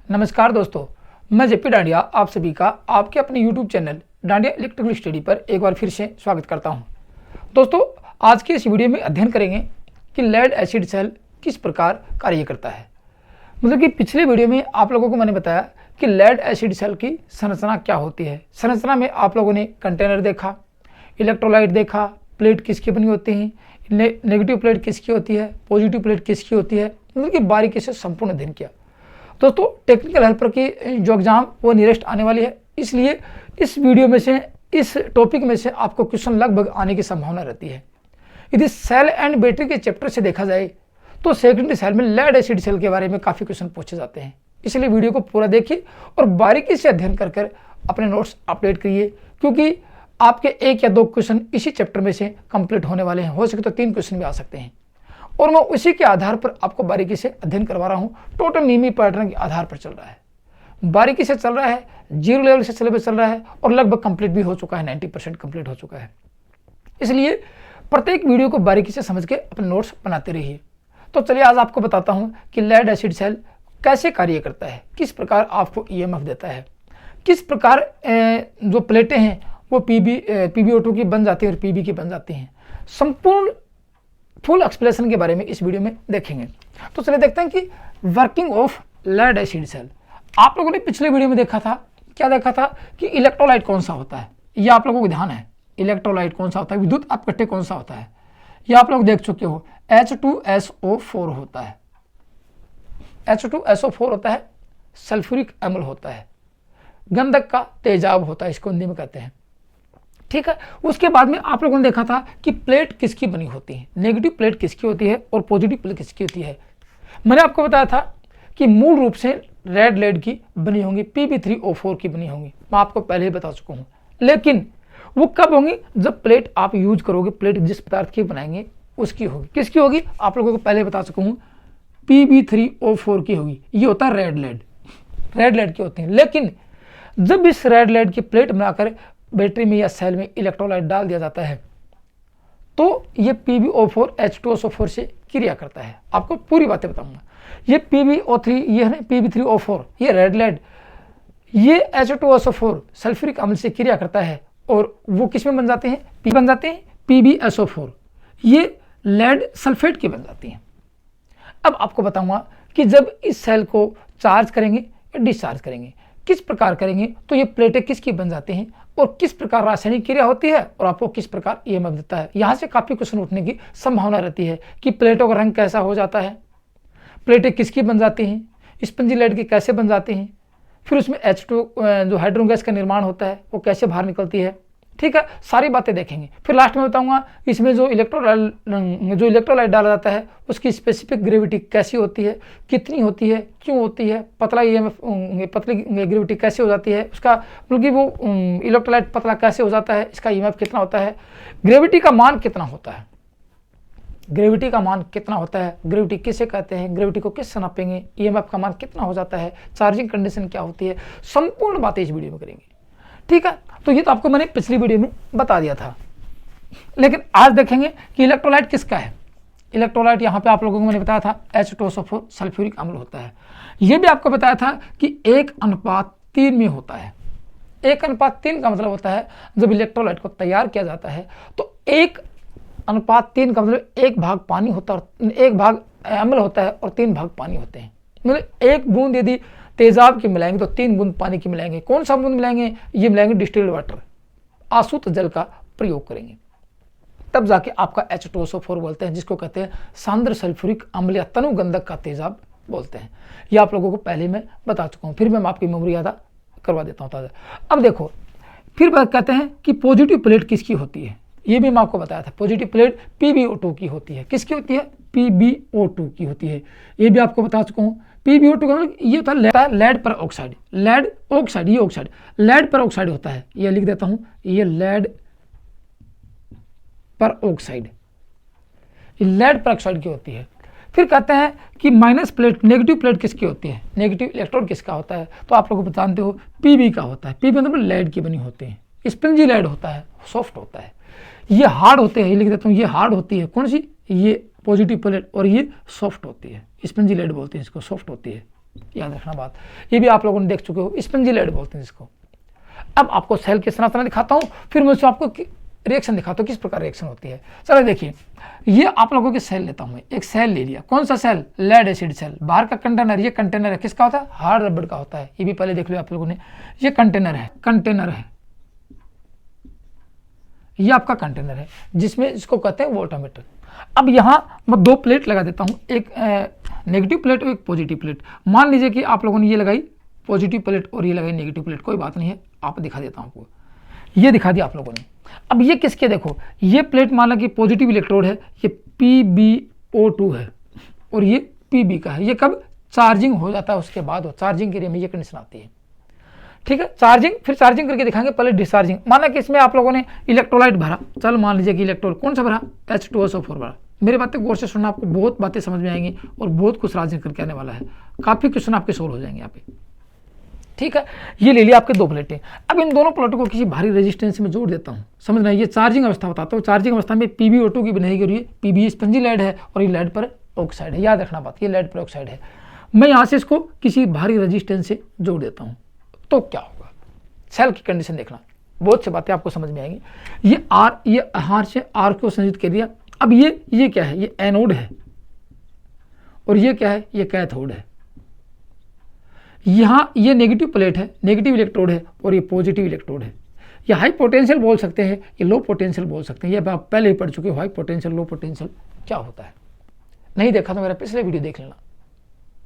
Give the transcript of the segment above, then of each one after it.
नमस्कार दोस्तों, मैं जेपी डांडिया आप सभी का आपके अपने YouTube channel dandiya electrical study पर एक बार फिर से स्वागत करता हूं। दोस्तों, आज के इस वीडियो में अध्ययन करेंगे कि लेड एसिड सेल किस प्रकार कार्य करता है। मतलब कि पिछले वीडियो में आप लोगों को मैंने बताया कि लेड एसिड सेल की संरचना क्या होती है। संरचना में आप लोगों ने कंटेनर देखा, इलेक्ट्रोलाइट देखा, प्लेट किसकी बनी होती हैं, नेगेटिव प्लेट किसकी होती है, पॉजिटिव प्लेट किसकी होती है, मतलब कि बारीकी से संपूर्ण अध्ययन किया। दोस्तों, टेक्निकल हेल्पर की जो एग्जाम वो नियरेस्ट आने वाली है, इसलिए इस वीडियो में से, इस टॉपिक में से आपको क्वेश्चन लगभग आने की संभावना रहती है। यदि सेल एंड बैटरी के चैप्टर से देखा जाए तो सेकेंडरी सेल में लेड एसिड सेल के बारे में काफ़ी क्वेश्चन पूछे जाते हैं, इसलिए वीडियो को पूरा देखिए और बारीकी से अध्ययन कर कर अपने नोट्स अपडेट करिए, क्योंकि आपके एक या दो क्वेश्चन इसी चैप्टर में से कंप्लीट होने वाले हैं। हो सके तो 3 क्वेश्चन भी आ सकते हैं और मैं उसी के आधार पर आपको बारीकी से अध्ययन करवा रहा हूँ। टोटल नियमी पैटर्न के आधार पर चल रहा है, बारीकी से चल रहा है, 0 लेवल से सिलेबस चल रहा है और लगभग कंप्लीट भी हो चुका है, 90% कंप्लीट हो चुका है। इसलिए प्रत्येक वीडियो को बारीकी से समझ के अपने नोट्स बनाते रहिए। तो चलिए आज आपको बताता हूँ कि लेड एसिड सेल कैसे कार्य करता है, किस प्रकार आपको EMF देता है, किस प्रकार जो प्लेटें हैं वो PbO2 की बन जाती है और Pb की बन जाती हैं। संपूर्ण फुल एक्सप्लेनेशन के बारे में इस वीडियो में देखेंगे। तो चलिए देखते हैं कि working of lead acid cell. आप लोगों ने पिछले वीडियो में देखा था, क्या देखा था कि इलेक्ट्रोलाइट कौन सा होता है, ये आप लोगों को ध्यान है। इलेक्ट्रोलाइट कौन सा होता है, विद्युत अपघट्य कौन सा होता है, ये आप लोग देख चुके हो। H2SO4 होता है, H2SO4 होता है, सल्फ्यूरिक अम्ल होता है, गंधक का तेजाब होता है, इसको हिंदी में कहते हैं। ठीक है, उसके बाद में आप लोगों ने देखा था कि प्लेट किसकी बनी होती है, नेगेटिव प्लेट किसकी होती है और पॉजिटिव प्लेट किसकी होती है। मैंने आपको बताया था कि मूल रूप से रेड लेड की बनी होंगी, Pb3O4 की बनी होंगी, मैं आपको पहले ही बता चुका हूँ। लेकिन वो कब होंगी, जब प्लेट आप यूज करोगे, प्लेट जिस पदार्थ की बनाएंगे उसकी होगी। किसकी होगी, आप लोगों को पहले बता चुका हूँ, Pb3O4 की होगी। ये होता है रेड लेड, रेड लेड की होती है। लेकिन जब इस रेड लेड की प्लेट बनाकर बैटरी में या सेल में इलेक्ट्रोलाइट डाल दिया जाता है तो ये PbO4 H2SO4 से क्रिया करता है। आपको पूरी बातें बताऊंगा। ये PbO3, ये है Pb3O4, ये रेड लेड, ये H2SO4 सल्फ्यूरिक अम्ल से क्रिया करता है और वो किस में बन जाते हैं, बन जाते हैं PbSO4, ये लेड सल्फेट की बन जाती हैं। अब आपको बताऊंगा कि जब इस सेल को चार्ज करेंगे या डिस्चार्ज करेंगे, किस प्रकार करेंगे तो ये प्लेटें किसकी बन जाते हैं और किस प्रकार रासायनिक क्रिया होती है और आपको किस प्रकार EMF देता है। यहाँ से काफ़ी क्वेश्चन उठने की संभावना रहती है कि प्लेटों का रंग कैसा हो जाता है, प्लेटें किसकी बन जाती हैं, स्पंजी लेड की कैसे बन जाती हैं, फिर उसमें H2 जो हाइड्रोजन गैस का निर्माण होता है वो कैसे बाहर निकलती है। ठीक है, सारी बातें देखेंगे। फिर लास्ट में बताऊंगा इसमें जो इलेक्ट्रोलाइट डाला जाता है उसकी स्पेसिफिक ग्रेविटी कैसी होती है, कितनी होती है, क्यों होती है, पतला EMF, पतली ग्रेविटी कैसे हो जाती है, उसका बल्कि वो इलेक्ट्रोलाइट पतला कैसे हो जाता है, इसका EMF कितना होता है, ग्रेविटी का मान कितना होता है, ग्रेविटी का मान कितना होता है, ग्रेविटी किसे कहते हैं, ग्रेविटी को किससे नापेंगे, EMF का मान कितना हो जाता है, चार्जिंग कंडीशन क्या होती है, संपूर्ण बातें इस वीडियो में करेंगे। ठीक है, तो ये तो आपको मैंने पिछली वीडियो में बता दिया था। लेकिन आज देखेंगे कि इलेक्ट्रोलाइट किसका है। इलेक्ट्रोलाइट यहाँ पे आप लोगों को मैंने बताया था H2SO4 सल्फ्यूरिक अम्ल होता है। ये भी आपको बताया था कि 1:3 में होता है। 1:3 का मतलब होता है जब इलेक्ट्रोलाइट को तैयार किया जाता है तो 1:3 का मतलब 1 भाग पानी होता है और 1 भाग अम्ल होता है और 3 भाग पानी होते हैं। मतलब 1 बूंद यदि तेजाब की मिलाएंगे तो 3 बूंद पानी की मिलाएंगे। कौन सा बूंद मिलाएंगे, ये मिलाएंगे डिस्टिल्ड वाटर, आसुत जल का प्रयोग करेंगे, तब जाके आपका H2SO4 बोलते हैं, जिसको कहते हैं सांद्र सल्फ्यूरिक अम्ल या तनु गंधक का तेजाब बोलते हैं। ये आप लोगों को पहले मैं बता चुका हूँ, फिर मैं आपकी मेमोरी याद करवा देता हूँ ताज़ा। अब देखो, फिर बात कहते हैं कि पॉजिटिव प्लेट किसकी होती है, ये भी मैं आपको बताया था। पॉजिटिव प्लेट PbO2 की होती है। किसकी होती है, PbO2 की होती है, ये भी आपको बता चुका हूँ। PbO2 का मतलब ये होता है लेड पर ऑक्साइड, लेड ऑक्साइड, ये ऑक्साइड लेड पर ऑक्साइड होता है। ये लिख देता हूँ, ये लेड पर ऑक्साइड, ये लेड पर ऑक्साइड की होती है। फिर कहते हैं कि माइनस प्लेट, नेगेटिव प्लेट किसकी होती है, नेगेटिव इलेक्ट्रोड किसका होता है, तो आप लोग जानते हो Pb का होता है। Pb मतलब लेड की बनी होती है, स्पंजी लेड होता है, सॉफ्ट होता है। ये हार्ड होते हैं, ये लिख देता हूँ, ये हार्ड होती है, कौन सी, ये पॉजिटिव प्लेट, और ये सॉफ्ट होती है, स्पंजी लेड बोलते हैं इसको, सॉफ्ट होती है। याद रखना बात, ये भी आप लोगों ने देख चुके हो, स्पंजी लेड बोलते हैं जिसको। अब आपको सेल की संरचना दिखाता हूँ, फिर मैं उसमें आपको रिएक्शन दिखाता हूँ किस प्रकार रिएक्शन होती है। चलो देखिए, ये आप लोगों के सेल लेता हूँ मैं, एक सेल ले लिया, कौन सा सेल, लेड एसिड सेल। बाहर का कंटेनर, ये कंटेनर है किसका होता है, हार्ड रबड़ का होता है, ये भी पहले देख लिया आप लोगों ने। ये कंटेनर है, ये आपका कंटेनर है जिसमें इसको कहते हैं वोल्टामीटर। अब यहाँ मैं 2 प्लेट लगा देता हूँ, एक नेगेटिव प्लेट और एक पॉजिटिव प्लेट। मान लीजिए कि आप लोगों ने ये लगाई पॉजिटिव प्लेट और ये लगाई नेगेटिव प्लेट, कोई बात नहीं है, आप दिखा देता हूँ आपको, ये दिखा दिया आप लोगों ने। अब ये किसके, देखो ये प्लेट मान लो कि पॉजिटिव इलेक्ट्रोड है, ये PbO2 है और ये Pb का है। ये कब चार्जिंग हो जाता है उसके बाद, चार्जिंग के लिए में ये कंडीशन आती है, ठीक है। चार्जिंग, फिर चार्जिंग करके दिखाएंगे, पहले डिस्चार्जिंग। माना कि इसमें आप लोगों ने इलेक्ट्रोलाइट भरा, चल मान लीजिए कि इलेक्ट्रोल कौन सा भरा, H2SO4 भरा। मेरी बातें गौर से सुनना, आपको बहुत बातें समझ में आएंगी और बहुत कुछ राजन करके आने वाला है, काफ़ी क्वेश्चन आपके सोल्व हो जाएंगे यहाँ पे, ठीक है। ये ले लिया आपके 2 प्लेटें। अब इन दोनों प्लेटों को किसी भारी रेजिस्टेंस में जोड़ देता हूँ, समझना। ये चार्जिंग अवस्था बताता हूँ, चार्जिंग अवस्था में PbO2 की बनेगी और ये Pb स्पंजी लेड है और ये लेड पर ऑक्साइड है, याद रखना बात, ये लेड पर ऑक्साइड है। मैं यहाँ से इसको किसी भारी रेजिस्टेंस से जोड़ देता हूँ, तो क्या होगा, सेल की कंडीशन देखना, बहुत सी बातें आपको समझ में आएंगी। ये आर, ये हार से आर को संयोजित कर दिया। अब ये क्या है, ये एनोड है और ये क्या है, ये कैथोड है। यहाँ ये नेगेटिव प्लेट है, नेगेटिव इलेक्ट्रोड है और ये पॉजिटिव इलेक्ट्रोड है। ये हाई पोटेंशियल बोल सकते हैं, ये लो पोटेंशियल बोल सकते हैं। ये आप पहले ही पढ़ चुके हो, हाई पोटेंशियल लो पोटेंशियल क्या होता है। नहीं देखा तो मेरा पिछले वीडियो देख लेना,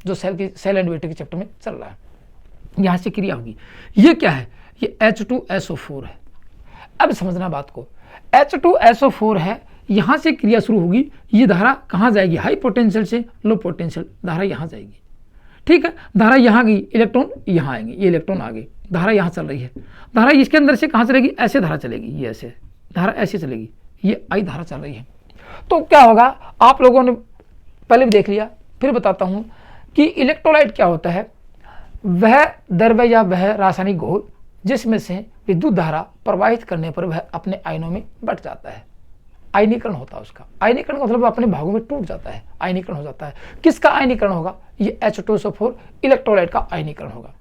जो सेल एंड बैटरी के चैप्टर में चल रहा है। यहाँ से क्रिया होगी, ये क्या है, ये H2SO4 है। अब समझना बात को, H2SO4 है, यहाँ से क्रिया शुरू होगी। ये धारा कहाँ जाएगी, हाई पोटेंशियल से लो पोटेंशियल धारा यहाँ जाएगी, ठीक है। धारा यहाँ गई, इलेक्ट्रॉन यहाँ आएंगे, ये इलेक्ट्रॉन आ गए, धारा यहाँ चल रही है। धारा इसके अंदर से कहाँ चलेगी, ऐसे धारा चलेगी, ये ऐसे धारा ऐसे चलेगी, ये आई धारा चल रही है। तो क्या होगा, आप लोगों ने पहले भी देख लिया, फिर बताता हूँ कि इलेक्ट्रोलाइट क्या होता है। वह द्रव्य या वह रासायनिक घोल जिसमें से विद्युत धारा प्रवाहित करने पर वह अपने आयनों में बट जाता है, आयनीकरण होता है उसका। आयनीकरण मतलब अपने भागों में टूट जाता है, आयनीकरण हो जाता है। किसका आयनीकरण होगा, ये H2SO4 इलेक्ट्रोलाइट का आयनीकरण होगा।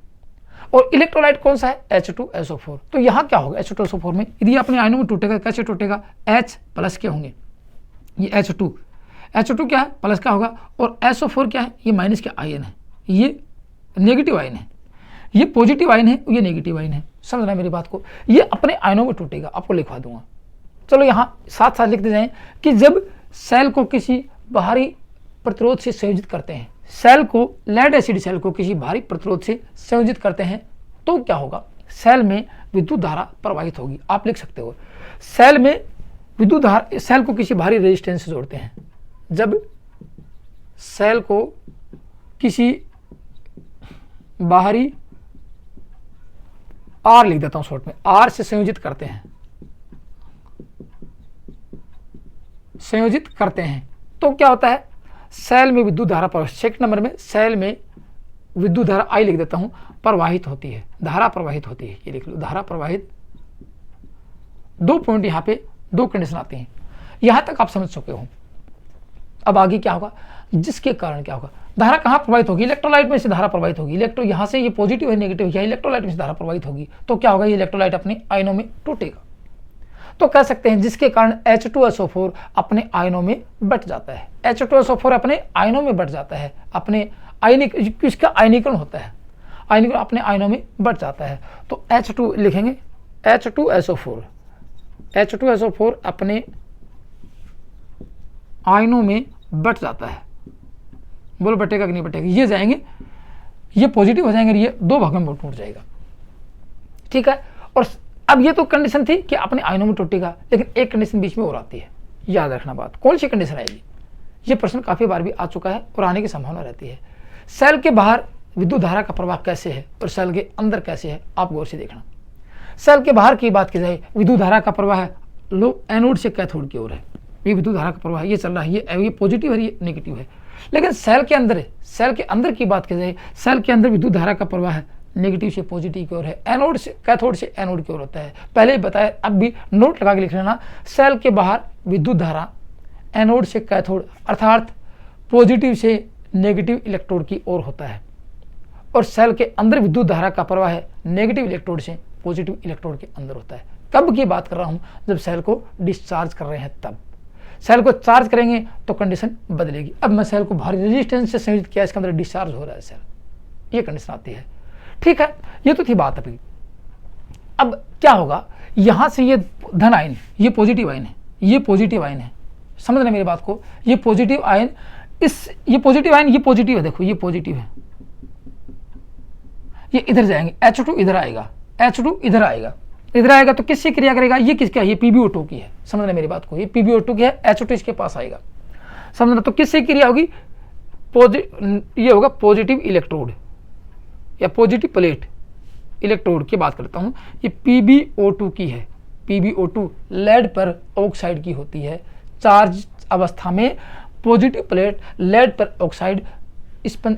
और इलेक्ट्रोलाइट कौन सा है, H2SO4। तो यहाँ क्या होगा, H2SO4 में यदि अपने आयनों में टूटेगा, कैसे टूटेगा, H प्लस के होंगे, ये H2 क्या है, प्लस का होगा, और SO4 क्या है, ये माइनस के आयन है, ये नेगेटिव आयन है, ये पॉजिटिव आयन है, ये नेगेटिव आयन है। समझना मेरी बात को, ये अपने आयनों में टूटेगा, आपको लिखवा दूंगा। चलो यहाँ साथ साथ लिखते जाएं कि जब सेल को किसी बाहरी प्रतिरोध से संयोजित करते हैं, सेल को, लेड एसिड सेल को किसी बाहरी प्रतिरोध से संयोजित करते हैं, तो क्या होगा, सेल में विद्युत धारा प्रवाहित होगी। आप लिख सकते हो, सेल में विद्युत धारा, सेल को किसी बाहरी रेजिस्टेंस से जोड़ते हैं। जब सेल को किसी बाहरी, आर लिख देता हूं शॉर्ट में, आर से संयोजित करते हैं, तो क्या होता है, सेल में विद्युत धारा प्रवाहित, सेकंड नंबर में सेल में विद्युत धारा आई लिख देता हूं, प्रवाहित होती है, धारा प्रवाहित होती है, ये लिख लो, धारा प्रवाहित। 2 पॉइंट यहाँ पे, 2 कंडीशन आती हैं, यहां तक आप समझ चुके हो। अब आगे क्या होगा, जिसके कारण क्या होगा, धारा कहाँ प्रवाहित होगी, इलेक्ट्रोलाइट में से धारा प्रवाहित होगी। यहाँ से ये पॉजिटिव है नेगेटिव है, इलेक्ट्रोलाइट में से धारा प्रवाहित होगी, तो क्या होगा, ये इलेक्ट्रोलाइट अपने आयनों में टूटेगा। तो कह सकते हैं जिसके कारण H2SO4 अपने आयनों में बट जाता है, H2SO4 अपने आयनों में बट जाता है, अपने आयनिक, किसका आयनीकरण होता है, आयनीकरण अपने आयनों में बट जाता है। तो H2 लिखेंगे, H2SO4 अपने आयनों में बट जाता है। बोलो बटेगा कि नहीं बटेगा, ये जाएंगे, ये पॉजिटिव हो जाएंगे, ये 2 भागों में टूट जाएगा, ठीक है। और अब ये तो कंडीशन थी कि अपने आयनों में टूटेगा, लेकिन एक कंडीशन बीच में और आती है, याद रखना बात, कौन सी कंडीशन आएगी। ये प्रश्न काफी बार भी आ चुका है और आने की संभावना रहती है। सेल के बाहर विद्युत धारा का प्रवाह कैसे है और सेल के अंदर कैसे है, आप गौर से देखना। सेल के बाहर की बात की जाए, विद्युत धारा का प्रवाह लो एनोड से कैथोड की ओर है, ये विद्युत धारा का प्रवाह ये चल रहा है, ये पॉजिटिव है, ये नेगेटिव है। लेकिन सेल के अंदर की बात की जाए, सेल के अंदर विद्युत धारा का प्रवाह है नेगेटिव से पॉजिटिव की ओर है, एनोड से, कैथोड से एनोड की ओर होता है। पहले ही बताया, अब भी नोट लगा के लिख लेना, सेल के बाहर विद्युत धारा एनोड से कैथोड अर्थात पॉजिटिव से नेगेटिव इलेक्ट्रोड की ओर होता है, और सेल के अंदर विद्युत धारा का प्रवाह है नेगेटिव इलेक्ट्रोड से पॉजिटिव इलेक्ट्रोड के अंदर होता है। कब की बात कर रहा हूं, जब सेल को डिस्चार्ज कर रहे हैं तब। सेल को चार्ज करेंगे तो कंडीशन बदलेगी। अब मैं सेल को भारी रेजिस्टेंस से संयोजित किया, इसके अंदर डिस्चार्ज हो रहा है सेल, ये कंडीशन आती है। ठीक है, ये तो थी बात अभी। अब क्या होगा, यहां से ये धन आयन, ये पॉजिटिव आयन है, ये पॉजिटिव आयन है, समझ रहे मेरी बात को। ये पॉजिटिव आयन, ये पॉजिटिव आयन, ये पॉजिटिव है, देखो ये पॉजिटिव है, ये इधर जाएंगे, H2 इधर आएगा, H2 इधर आएगा, इधर आएगा तो किससे क्रिया करेगा, ये किसका है, ये PbO2 की है, समझ रहे मेरी बात को। ये PbO2 की है, H2 इसके पास आएगा, समझना। तो किससे क्रिया होगी, ये होगा पॉजिटिव इलेक्ट्रोड या पॉजिटिव प्लेट इलेक्ट्रोड की बात करता हूं। ये PbO2 की है, PbO2 लेड पर ऑक्साइड की होती है। चार्ज अवस्था में पॉजिटिव प्लेट लेड पर ऑक्साइड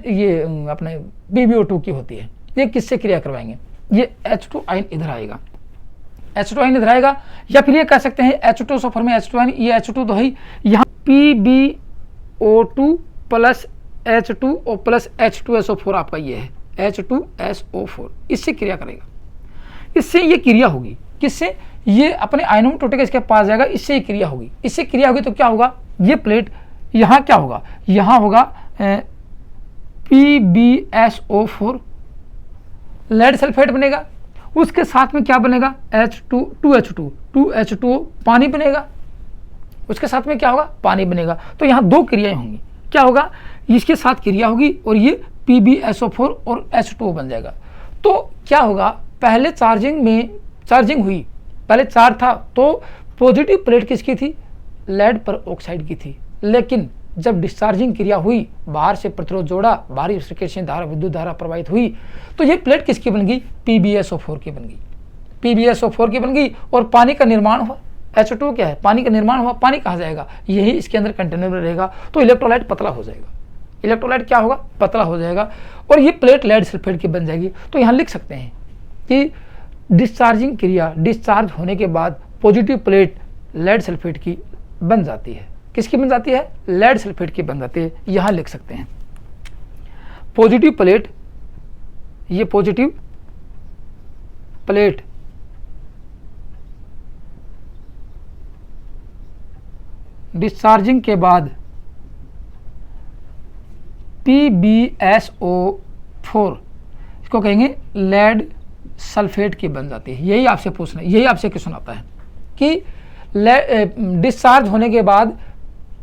ये अपने PbO2 की होती है। ये किससे क्रिया करवाएंगे, ये H2 आयन इधर आएगा, H2 आयन इधर आएगा, या फिर ये कह सकते हैं H2 सफर में H2 आयन, ये H2 तो है ही, यहाँ PbO2 plus H2O plus H2SO4 आपका ये है H2SO4, इससे क्रिया करेगा, इससे ये क्रिया होगी, किससे, ये अपने आयनों में टोटेगा, इसके पास जाएगा, इससे ये क्रिया होगी। इससे क्रिया होगी तो क्या होगा, ये प्लेट यहाँ क्या होगा, यहाँ होगा PbSO4 लेड सल्फेट बनेगा, उसके साथ में क्या बनेगा H2 पानी बनेगा, उसके साथ में क्या होगा, पानी बनेगा। तो यहाँ दो क्रियाएं होंगी, क्या होगा, इसके साथ क्रिया होगी और ये PbSO4 और H2O बन जाएगा। तो क्या होगा, पहले चार्जिंग हुई, पहले चार्ज था तो पॉजिटिव प्लेट किसकी थी, लेड पर ऑक्साइड की थी, लेकिन जब डिस्चार्जिंग क्रिया हुई, बाहर से प्रतिरोध जोड़ा, बाहरी सर्किट से धारा, विद्युत धारा प्रवाहित हुई, तो ये प्लेट किसकी बन गई, PbSO4 की बन गई, PbSO4 की बन गई और पानी का निर्माण हुआ। H2 क्या है, पानी का निर्माण हुआ, पानी कहाँ जाएगा, यही इसके अंदर कंटेनर में रहेगा, तो इलेक्ट्रोलाइट पतला हो जाएगा, इलेक्ट्रोलाइट क्या होगा, पतला हो जाएगा और ये प्लेट लेड सल्फेट की बन जाएगी। तो यहाँ लिख सकते हैं कि डिस्चार्जिंग क्रिया, डिस्चार्ज होने के बाद पॉजिटिव प्लेट लेड सल्फेट की बन जाती है, किसकी बन जाती है, लेड सल्फेट की बन जाती है। यहां लिख सकते हैं पॉजिटिव प्लेट, ये पॉजिटिव प्लेट डिस्चार्जिंग के बाद PbSO4 इसको कहेंगे लेड सल्फेट की बन जाती है। यही आपसे पूछना, यही आपसे क्वेश्चन आता है कि डिस्चार्ज होने के बाद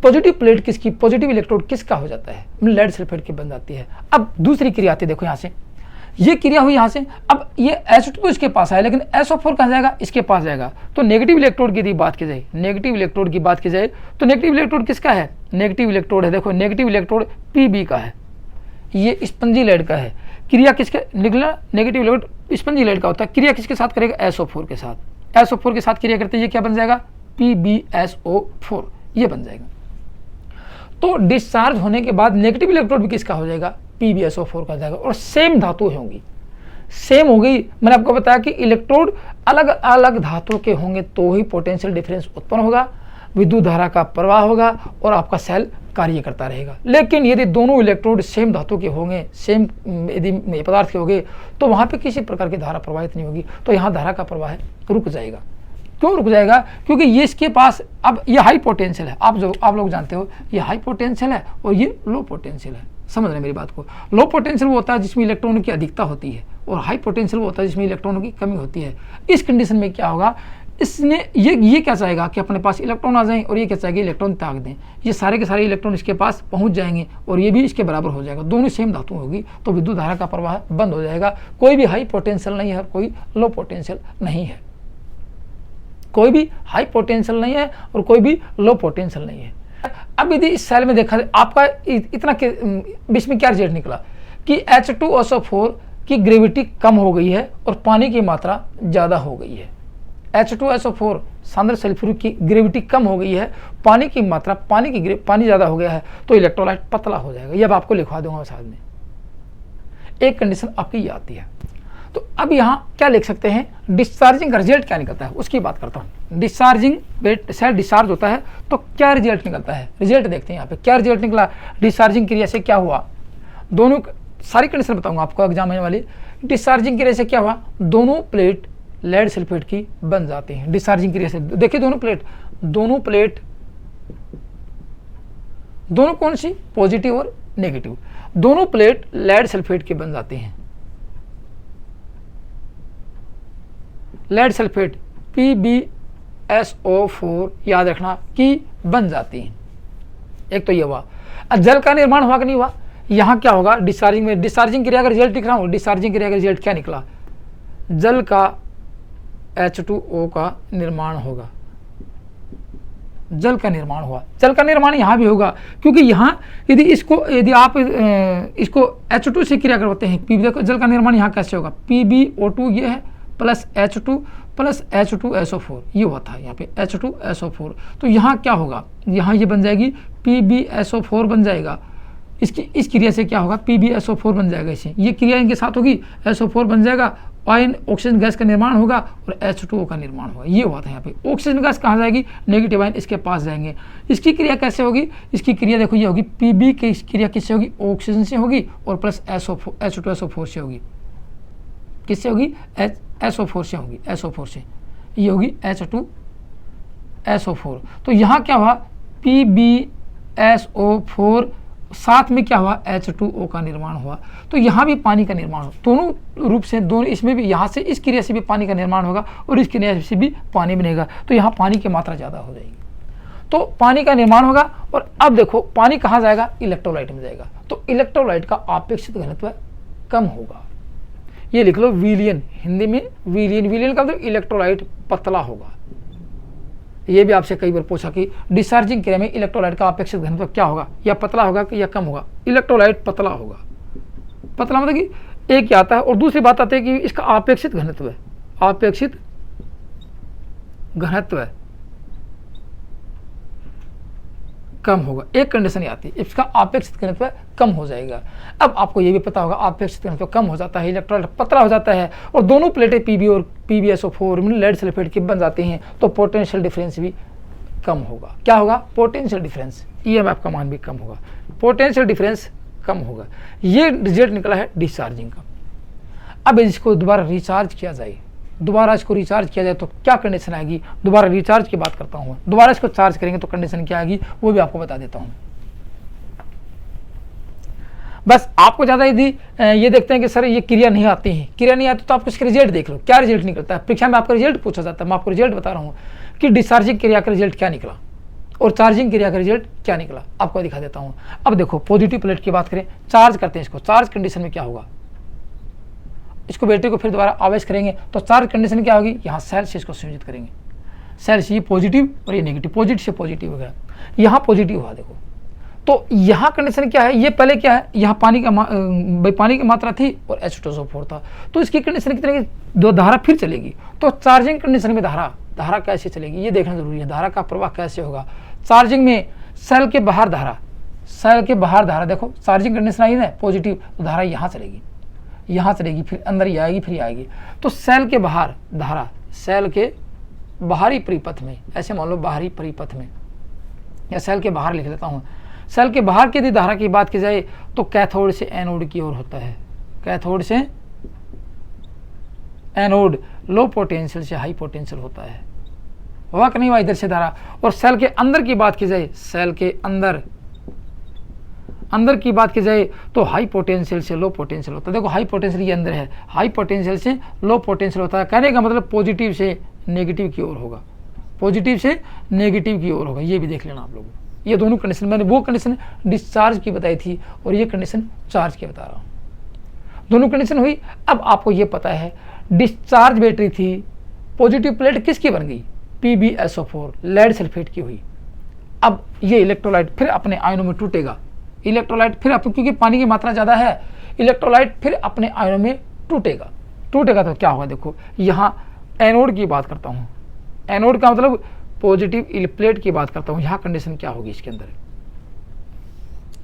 पॉजिटिव प्लेट किसकी, पॉजिटिव इलेक्ट्रोड किसका हो जाता है, लेड सल्फेट की बन जाती है। अब दूसरी क्रिया आती है, देखो यहाँ से ये क्रिया हुई यहाँ से, अब ये H2 इसके पास आया, लेकिन SO4 कहाँ जाएगा, इसके पास जाएगा। तो नेगेटिव इलेक्ट्रोड की बात की जाए, नेगेटिव इलेक्ट्रोड की बात की जाए तो नेगेटिव इलेक्ट्रोड किसका है, नेगेटिव इलेक्ट्रोड है, देखो नेगेटिव इलेक्ट्रोड Pb का है, ये स्पंजी लेड का है। क्रिया किसके निकला, नेगेटिव इलेक्ट्रोड स्पंजी लेड का होता है, क्रिया किसके साथ करेगा, SO4 के साथ, SO4 के साथ क्रिया करते ये क्या बन जाएगा, PbSO4 ये बन जाएगा। तो डिस्चार्ज होने के बाद नेगेटिव इलेक्ट्रोड भी किसका हो जाएगा, PbSO4 का जाएगा, और सेम धातु होंगी, सेम हो गई। मैंने आपको बताया कि इलेक्ट्रोड अलग अलग धातु के होंगे तो ही पोटेंशियल डिफरेंस उत्पन्न होगा, विद्युत धारा का प्रवाह होगा और आपका सेल कार्य करता रहेगा। लेकिन यदि दोनों इलेक्ट्रोड सेम धातु के होंगे, सेम यदि पदार्थ के होंगे, तो वहां पे किसी प्रकार की धारा प्रवाहित नहीं होगी, तो यहाँ धारा का प्रवाह रुक जाएगा। क्यों रुक जाएगा, क्योंकि ये इसके पास, अब ये हाई पोटेंशियल है, आप लोग जानते हो ये हाई पोटेंशियल है और ये लो पोटेंशियल है, समझ रहे हैं मेरी बात को। लो पोटेंशियल वो होता है जिसमें इलेक्ट्रॉनों की अधिकता होती है और हाई पोटेंशियल वो होता है जिसमें इलेक्ट्रॉनों की कमी होती है। इस कंडीशन में क्या होगा, इसने ये क्या चाहेगा कि अपने पास इलेक्ट्रॉन आ जाएं और ये क्या चाहेगा इलेक्ट्रॉन त्याग दें, ये सारे के सारे इलेक्ट्रॉन इसके पास पहुंच जाएंगे और ये भी इसके बराबर हो जाएगा, दोनों सेम धातु होगी, तो विद्युत धारा का प्रवाह बंद हो जाएगा। कोई भी हाई पोटेंशियल नहीं है, कोई लो पोटेंशियल नहीं है, कोई भी हाई पोटेंशियल नहीं है और कोई भी लो पोटेंशियल नहीं है। अब यदि इस सेल में देखा जाए, आपका इतना बीच में क्या रिजल्ट निकला कि H2SO4 की ग्रेविटी कम हो गई है और पानी की मात्रा ज़्यादा हो गई है। H2SO4 सांद्र सल्फ्यूरिक की ग्रेविटी कम हो गई है, पानी की मात्रा, पानी ज़्यादा हो गया है, तो इलेक्ट्रोलाइट पतला हो जाएगा। ये अब आपको लिखवा दूंगा साथ में, एक कंडीशन आपकी ये आती है। तो अब यहाँ क्या लिख सकते हैं, डिस्चार्जिंग का रिजल्ट क्या निकलता है उसकी बात करता हूँ। डिस्चार्जिंग सेल डिस्चार्ज होता है तो क्या रिजल्ट निकलता है, रिजल्ट देखते हैं यहाँ पे क्या रिजल्ट निकला। डिस्चार्जिंग क्रिया से क्या हुआ, दोनों सारी कंडीशन बताऊंगा आपको एग्जाम में वाली। डिस्चार्जिंग क्रिया से क्या हुआ, दोनों प्लेट लेड सल्फेट की बन जाती हैं डिस्चार्जिंग क्रिया से। देखिए दोनों प्लेट दोनों कौन सी, पॉजिटिव और नेगेटिव, दोनों प्लेट लेड सल्फेट की बन जाती हैं। लेड सल्फेट PbSO4 याद रखना की बन जाती हैं। एक तो ये हुआ। अब जल का निर्माण हुआ कि नहीं हुआ, यहां क्या होगा डिस्चार्जिंग में, डिस्चार्जिंग क्रिया का रिजल्ट लिख रहा हूं, डिस्चार्जिंग क्रिया का रिजल्ट क्या निकला, जल का H2O का निर्माण होगा, जल का निर्माण हुआ। जल का निर्माण यहाँ भी होगा क्योंकि यहाँ यदि आप इसको H2 से क्रिया करवाते हैं, देखो जल का निर्माण यहाँ कैसे होगा, PbO2 ये है प्लस H2 प्लस H2SO4 ये हुआ था यहाँ पे H2SO4। तो यहाँ क्या होगा, यहाँ ये बन जाएगी PbSO4 बन जाएगा। इस क्रिया से क्या होगा, PbSO4 बन जाएगा। इसे ये क्रिया इनके साथ होगी, SO4 बन जाएगा, आयन ऑक्सीजन गैस का निर्माण होगा और H2O का निर्माण होगा। ये हुआ था यहाँ पे। ऑक्सीजन गैस कहाँ जाएगी, नेगेटिव आयन इसके पास जाएंगे। इसकी क्रिया कैसे होगी, इसकी क्रिया देखो ये होगी, Pb की क्रिया किससे होगी, ऑक्सीजन से होगी और प्लस H2SO4 से होगी। किससे होगी, SO4 से होगी, SO4 से ये होगी H2SO4। तो यहाँ क्या हुआ, PbSO4 साथ में क्या हुआ, H2O का निर्माण हुआ। तो यहाँ भी पानी का निर्माण हो, दोनों रूप से, दोनों इसमें भी, यहाँ से इस क्रिया से भी पानी का निर्माण होगा और इस क्रिया से भी पानी बनेगा। तो यहाँ पानी की मात्रा ज़्यादा हो जाएगी, तो पानी का निर्माण होगा। और अब देखो पानी कहाँ जाएगा, इलेक्ट्रोलाइट में जाएगा। तो इलेक्ट्रोलाइट का अपेक्षित घनत्व कम होगा। ये लिख लो विलियन, हिंदी में विलियन, विलियन का मतलब इलेक्ट्रोलाइट पतला होगा। ये भी आपसे कई बार पूछा कि डिस्चार्जिंग क्रिया में इलेक्ट्रोलाइट का अपेक्षित घनत्व क्या होगा, या पतला होगा कि या कम होगा। इलेक्ट्रोलाइट पतला होगा। पतला मतलब कि एक आता है, और दूसरी बात आती है कि इसका अपेक्षित घनत्व है, अपेक्षित घनत्व कम होगा। एक कंडीशन ये आती है, इसका अपेक्षित घनत्व कम हो जाएगा। अब आपको ये भी पता होगा अपेक्षित घनत्व कम हो जाता है, इलेक्ट्रोलाइट पतला हो जाता है और दोनों प्लेटें Pb और PbSO4 में लेड सल्फेट की बन जाती हैं, तो पोटेंशियल डिफरेंस भी कम होगा। क्या होगा, पोटेंशियल डिफरेंस, EMF का मान भी कम होगा, पोटेंशियल डिफरेंस कम होगा। ये रिजल्ट निकला है डिस्चार्जिंग का। अब इसको दोबारा रिचार्ज किया जाए, दोबारा इसको रिचार्ज किया जाए तो क्या कंडीशन आएगी, दोबारा रिचार्ज की बात करता हूँ। दोबारा इसको चार्ज करेंगे तो कंडीशन क्या आएगी वो भी आपको बता देता हूँ। बस आपको ज़्यादा यदि ये देखते हैं कि सर ये क्रिया नहीं आती है, क्रिया नहीं आती तो आप इसके रिजल्ट देख लो, क्या रिजल्ट निकलता है। परीक्षा में आपका रिजल्ट पूछा जाता है, मैं आपको रिजल्ट बता रहा हूँ कि डिस्चार्जिंग क्रिया का रिजल्ट क्या निकला और चार्जिंग क्रिया का रिजल्ट क्या निकला, आपको दिखा देता हूँ। अब देखो पॉजिटिव प्लेट की बात करें, चार्ज करते हैं इसको, चार्ज कंडीशन में क्या होगा, इसको बैटरी को फिर दोबारा आवेश करेंगे तो चार्ज कंडीशन क्या होगी, यहाँ सेल से इसको संयोजित करेंगे, सेल से ये पॉजिटिव और ये नेगेटिव, पॉजिटिव से पॉजिटिव हो गया, यहाँ पॉजिटिव हुआ। देखो तो यहाँ कंडीशन क्या है, ये पहले क्या है, यहाँ पानी की मात्रा थी और H2SO4 था, तो इसकी कंडीशन कितने की, दो धारा फिर चलेगी। तो चार्जिंग कंडीशन में धारा कैसे चलेगी ये देखना जरूरी है, धारा का प्रवाह कैसे होगा। चार्जिंग में सेल के बाहर धारा, देखो चार्जिंग कंडीशन आई है पॉजिटिव, तो धारा यहाँ चलेगी, फिर अंदर ही आएगी, फिर आएगी। तो सेल के बाहर धारा, सेल के बाहरी परिपथ में, ऐसे मान लो बाहरी परिपथ में, या सेल के बाहर लिख लेता हूँ। सेल के बाहर की यदि धारा की बात की जाए तो कैथोड से एनोड की ओर होता है, कैथोड से एनोड लो पोटेंशियल से हाई पोटेंशियल होता है, हुआ कि नहीं हुआ इधर से धारा। और सेल के अंदर की बात की जाए, सेल के अंदर की बात की जाए तो हाई पोटेंशियल से लो पोटेंशियल होता है। देखो हाई पोटेंशियल ये अंदर है, हाई पोटेंशियल से लो पोटेंशियल होता है। कहने का मतलब पॉजिटिव से नेगेटिव की ओर होगा, पॉजिटिव से नेगेटिव की ओर होगा। ये भी देख लेना आप लोग। ये दोनों कंडीशन, मैंने वो कंडीशन डिस्चार्ज की बताई थी और ये कंडीशन चार्ज की बता रहा हूँ, दोनों कंडीशन हुई। अब आपको ये पता है डिस्चार्ज बैटरी थी, पॉजिटिव प्लेट किसकी बन गई, PbSO4 लेड सल्फेट की हुई। अब ये इलेक्ट्रोलाइट फिर अपने आयनों में टूटेगा, इलेक्ट्रोलाइट फिर क्योंकि पानी की मात्रा ज़्यादा है, इलेक्ट्रोलाइट फिर अपने आयनों में टूटेगा तो क्या होगा, देखो यहाँ एनोड की बात करता हूँ, एनोड का मतलब पॉजिटिव प्लेट की बात करता हूँ। यहाँ कंडीशन क्या होगी इसके अंदर,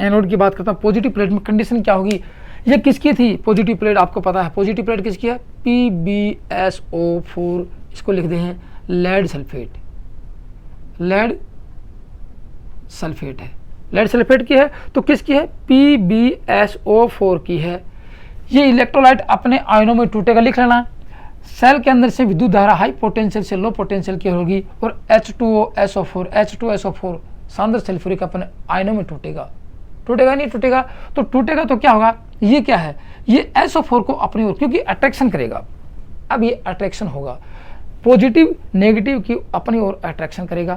एनोड की बात करता हूँ, पॉजिटिव प्लेट में कंडीशन क्या होगी। ये किसकी थी पॉजिटिव प्लेट, आपको पता है पॉजिटिव प्लेट किसकी है, PbSO4, इसको लिख दे हैं लेड सल्फेट है। लेड सल्फेट की है, तो किसकी है, PbSO4 की है। ये इलेक्ट्रोलाइट अपने आयनों में टूटेगा, लिख लेना। सेल के अंदर से विद्युत धारा हाई पोटेंशियल से लो पोटेंशियल की होगी और H2SO4 सांद्र सल्फ्यूरिक अपने आयनों में टूटेगा। टूटेगा नहीं टूटेगा, तो टूटेगा तो क्या होगा, ये क्या है, ये SO4 को अपनी ओर, क्योंकि अट्रैक्शन करेगा। अब ये अट्रैक्शन होगा, पॉजिटिव नेगेटिव की अपनी ओर अट्रैक्शन करेगा,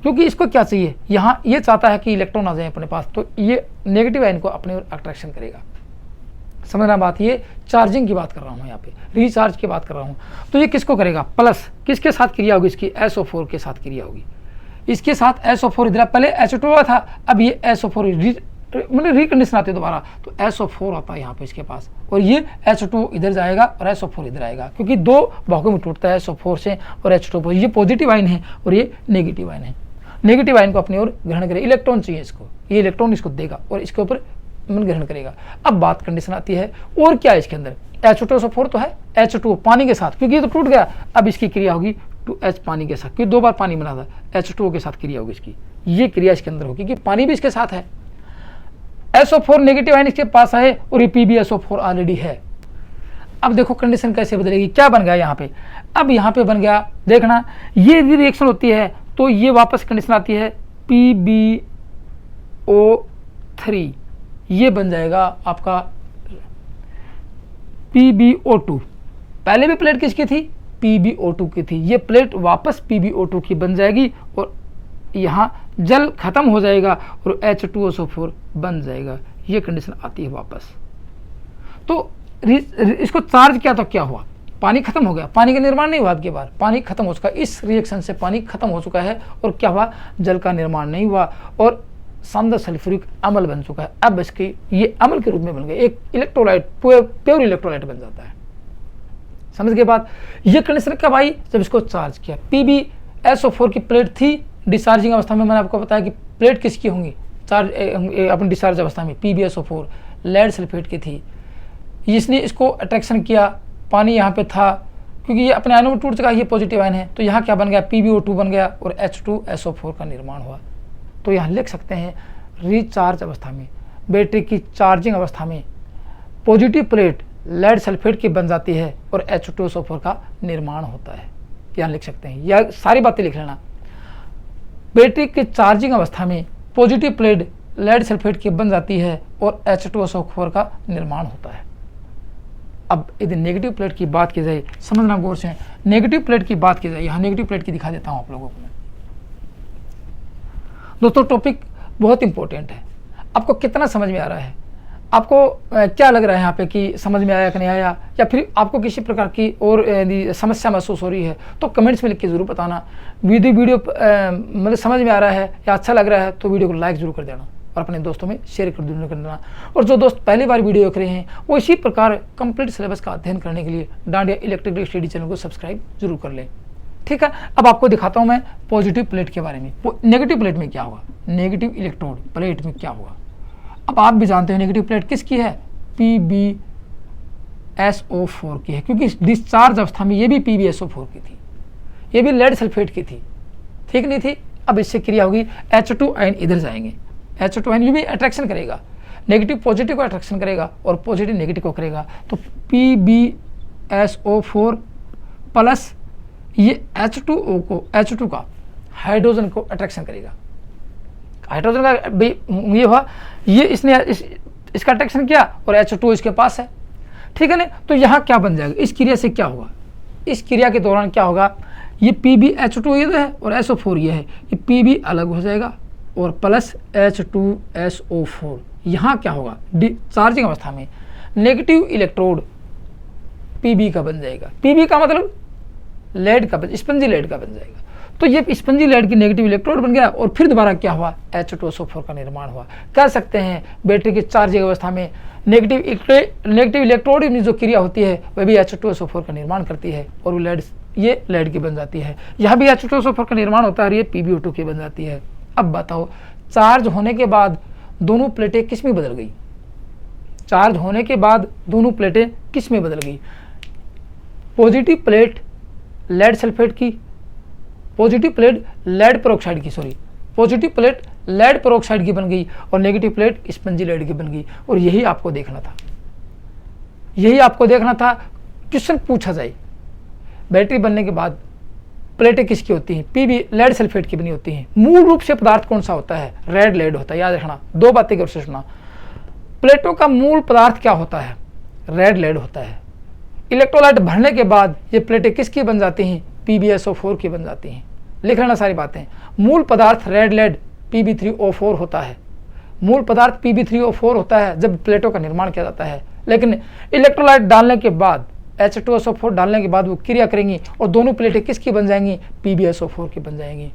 क्योंकि इसको क्या चाहिए, यहाँ ये चाहता है कि इलेक्ट्रॉन आ जाए अपने पास, तो ये नेगेटिव आयन को अपनी ओर अट्रैक्शन करेगा। समझना बात, ये चार्जिंग की बात कर रहा हूँ, यहाँ पे रिचार्ज की बात कर रहा हूँ। तो ये किसको करेगा, प्लस किसके साथ क्रिया होगी, इसकी SO4 के साथ क्रिया होगी। इसके साथ SO4 इधर, पहले H2O था, अब ये SO4 मतलब रिकंडीशन आती है दोबारा, तो SO4 आता है यहाँ पे इसके पास, और ये H2O इधर जाएगा और SO4 इधर आएगा, क्योंकि दो भागों में टूटता है SO4 से और H2O। ये पॉजिटिव आयन है और ये नेगेटिव आयन है। नेगेटिव आयन को अपनी ओर ग्रहण करे, इलेक्ट्रॉन चाहिए इसको, ये इलेक्ट्रॉन इसको देगा और इसके ऊपर ग्रहण करेगा। अब बात कंडीशन आती है, और क्या है इसके अंदर, H2SO4 तो है, H2O पानी के साथ, क्योंकि ये तो टूट गया, अब इसकी क्रिया होगी 2H पानी के साथ, क्योंकि दो बार पानी बना था, H2O के साथ क्रिया होगी इसकी, ये क्रिया इसके अंदर होगी कि पानी भी इसके साथ है। SO4 नेगेटिव आयन इसके पास है और ये PbSO4 ऑलरेडी है। अब देखो कंडीशन कैसे बदलेगी, क्या बन गया यहाँ पे, अब यहाँ पे बन गया, देखना ये रिएक्शन होती है तो ये वापस कंडीशन आती है PbO3, ये बन जाएगा आपका PbO2। पहले भी प्लेट किसकी थी, PbO2 की थी, ये प्लेट वापस PbO2 की बन जाएगी और यहाँ जल खत्म हो जाएगा और H2SO4 बन जाएगा। ये कंडीशन आती है वापस। तो इसको चार्ज किया तो क्या हुआ, पानी खत्म हो गया, पानी का निर्माण नहीं हुआ, आपके बार पानी खत्म हो चुका, इस रिएक्शन से पानी खत्म हो चुका है और क्या हुआ, जल का निर्माण नहीं हुआ और सांद्र सल्फ्यूरिक अम्ल बन चुका है। अब इसकी ये अम्ल के रूप में बन गया, एक इलेक्ट्रोलाइट, प्योर इलेक्ट्रोलाइट बन जाता है। समझ के बाद ये कंडीशन कब आई, जब इसको चार्ज किया। PbSO4 की प्लेट थी डिस्चार्जिंग अवस्था में, मैंने आपको बताया कि प्लेट किसकी होंगी चार्ज अपनी डिस्चार्ज अवस्था में, PbSO4 लेड सल्फेट की थी। इसने इसको अट्रैक्शन किया, पानी यहाँ पे था, क्योंकि ये अपने आयनों में टूट चुका है, ये पॉजिटिव आयन है, तो यहाँ क्या बन गया, PbO2 बन गया और H2SO4 का निर्माण हुआ। तो यहाँ लिख सकते हैं रिचार्ज अवस्था में, बैटरी की चार्जिंग अवस्था में पॉजिटिव प्लेट लेड सल्फेट की बन जाती है और H2SO4 का निर्माण होता है। यहाँ लिख सकते हैं, यह सारी बातें लिख लेना। बैटरी की चार्जिंग अवस्था में पॉजिटिव प्लेट लेड सल्फेट की बन जाती है और H2SO4 का निर्माण होता है। अब यदि नेगेटिव प्लेट की बात की जाए, समझना गौर से, नेगेटिव प्लेट की बात की जाए, यहाँ नेगेटिव प्लेट की दिखा देता हूँ आप लोगों को मैं। दोस्तों टॉपिक बहुत इंपॉर्टेंट है, आपको कितना समझ में आ रहा है, आपको क्या लग रहा है यहाँ पे कि समझ में आया कि नहीं आया, या फिर आपको किसी प्रकार की और समस्या महसूस हो रही है तो कमेंट्स में लिख के जरूर बताना। वीडियो मतलब समझ में आ रहा है या अच्छा लग रहा है तो वीडियो को लाइक जरूर कर देना और अपने दोस्तों में शेयर कर देना। और जो दोस्त पहली बार वीडियो देख रहे हैं वो इसी प्रकार कंप्लीट सिलेबस का अध्ययन करने के लिए डांडिया इलेक्ट्रिकल स्टडी चैनल को सब्सक्राइब जरूर कर लें। ठीक है, अब आपको दिखाता हूँ मैं पॉजिटिव प्लेट के बारे में। नेगेटिव प्लेट में क्या होगा, नेगेटिव इलेक्ट्रोड प्लेट में क्या होगा। अब आप भी जानते हैं नेगेटिव प्लेट किसकी है, PbSO4 की है, क्योंकि डिस्चार्ज अवस्था में ये भी PbSO4 की थी, ये भी लेड सल्फेट की थी, ठीक नहीं थी। अब इससे क्रिया होगी, H2 आयन इधर जाएंगे, H2 आयन ये भी अट्रैक्शन करेगा, नेगेटिव पॉजिटिव को अट्रैक्शन करेगा और पॉजिटिव नेगेटिव को करेगा। तो PbSO4 प्लस ये H2O को, H2 का हाइड्रोजन को अट्रैक्शन करेगा। हाइड्रोजन का ये हुआ, ये इसने इसका अट्रैक्शन किया और H2 इसके पास है, ठीक है ना। तो यहाँ क्या बन जाएगा, इस क्रिया से क्या होगा, इस क्रिया के दौरान क्या होगा, ये PbH2 ये है और SO4 ये है, ये Pb अलग हो जाएगा और प्लस H2SO4। यहाँ क्या होगा, चार्जिंग अवस्था में नेगेटिव इलेक्ट्रोड Pb का बन जाएगा। Pb का मतलब लेड का, स्पंजी लेड का बन जाएगा। तो ये स्पंजी लेड की नेगेटिव इलेक्ट्रोड बन गया और फिर दोबारा क्या हुआ, H2SO4 का निर्माण हुआ। कह सकते हैं बैटरी की चार्जिंग अवस्था में नेगेटिव इलेक्ट्रोड में जो क्रिया होती है वह भी H2SO4 का निर्माण करती है और वो ये लेड की बन जाती है। यहाँ भी H2SO4 का निर्माण होता है और ये PbO2 की बन जाती है। अब बताओ, चार्ज होने के बाद दोनों प्लेटें किस में बदल गई, चार्ज होने के बाद दोनों प्लेटें किस में बदल गई, पॉजिटिव प्लेट लेड सल्फेट की, पॉजिटिव प्लेट लेड पेरोक्साइड की, sorry positive plate lead peroxide की बन गई और नेगेटिव प्लेट स्पंजी लेड की बन गई। और यही आपको देखना था, यही आपको देखना था। क्वेश्चन पूछा जाए बैटरी बनने के बाद प्लेटें किसकी होती हैं? पीबी लेड सल्फेट की बनी होती हैं। मूल रूप से पदार्थ कौन सा होता है? रेड लेड होता है। याद रखना, दो बातें गौर से सुना। प्लेटों का मूल पदार्थ क्या होता है? रेड लेड होता है। इलेक्ट्रोलाइट भरने के बाद ये प्लेटें किसकी बन जाती हैं? PbSO4 की बन जाती हैं। लिख लेना सारी बातें। मूल पदार्थ रेड लेड Pb3O4 होता है। मूल पदार्थ Pb3O4 होता है जब प्लेटों का निर्माण किया जाता है। लेकिन इलेक्ट्रोलाइट डालने के बाद, H2SO4 डालने के बाद वो क्रिया करेंगी और दोनों प्लेटें किसकी बन जाएंगी? PbSO4 की बन जाएंगी।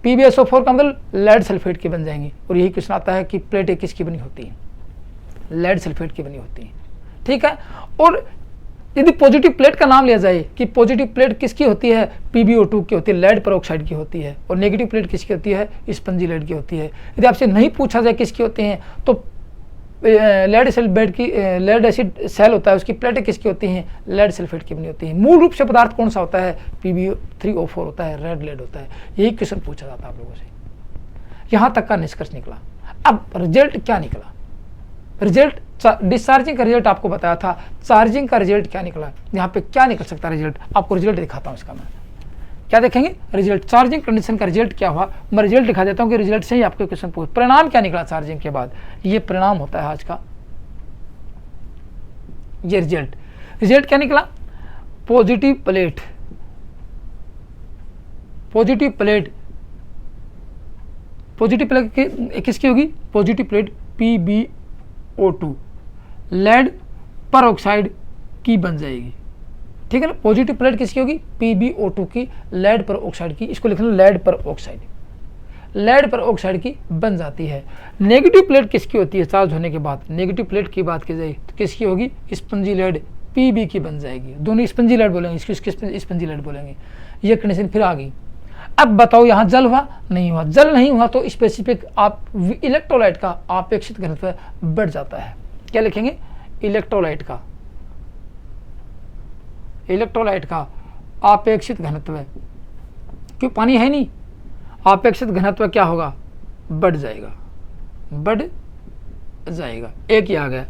PbSO4 का मतलब लेड सल्फेट की बन जाएंगी। और यही क्वेश्चन आता है कि प्लेटें किसकी बनी होती हैं? लेड सल्फेट की बनी होती हैं। ठीक है। और यदि पॉजिटिव प्लेट का नाम लिया जाए कि पॉजिटिव प्लेट किसकी होती है? PbO2 की होती है, लेड पेरोक्साइड की होती है। और नेगेटिव प्लेट किसकी होती है? स्पंजी लेड की होती है। यदि आपसे नहीं पूछा जाए किसकी होती हैं तो लेड सल्फेट की, लेड एसिड सेल होता है उसकी प्लेटें किसकी होती हैं? लेड सल्फेट की बनी होती हैं। मूल रूप से पदार्थ कौन सा होता है? Pb3O4 होता है, रेड लेड होता है। यही क्वेश्चन पूछा जाता है आप लोगों से। यहाँ तक का निष्कर्ष निकला। अब रिजल्ट क्या निकला? रिजल्ट, डिस्चार्जिंग का रिजल्ट आपको बताया था, चार्जिंग का रिजल्ट क्या निकला? यहाँ पे क्या निकल सकता है रिजल्ट? आपको रिजल्ट दिखाता हूँ इसका। मैं क्या देखेंगे? रिजल्ट, चार्जिंग कंडीशन का रिजल्ट क्या हुआ, मैं रिजल्ट दिखा देता हूँ कि रिजल्ट से ही आपको क्वेश्चन पूछ। परिणाम क्या निकला चार्जिंग के बाद? ये परिणाम होता है आज का। ये रिजल्ट क्या निकला? पॉजिटिव प्लेट, पॉजिटिव प्लेट किसकी होगी? Positive plate PbO2 lead peroxide की बन जाएगी। ठीक है ना। पॉजिटिव प्लेट किसकी होगी? PbO2 की, लेड पेरोक्साइड की। इसको लिखना लेड पेरोक्साइड, लेड पेरोक्साइड की बन जाती है। नेगेटिव प्लेट किसकी होती है? चार्ज होने के बाद नेगेटिव प्लेट की बात की जाए तो किसकी होगी? स्पंजी लेड Pb की बन जाएगी। दोनों स्पंजी लेड बोलेंगे, इसकी स्पंजी लेड बोलेंगे। ये कंडीशन फिर आ गई। अब बताओ यहाँ जल हुआ? नहीं हुआ। जल नहीं हुआ तो स्पेसिफिक आप इलेक्ट्रोलाइट का आपेक्षिक घनत्व बढ़ जाता है। क्या लिखेंगे? इलेक्ट्रोलाइट का आपेक्षित घनत्व, क्यों पानी है नहीं, आपेक्षित घनत्व क्या होगा? बढ़ जाएगा। एक ही आ गया।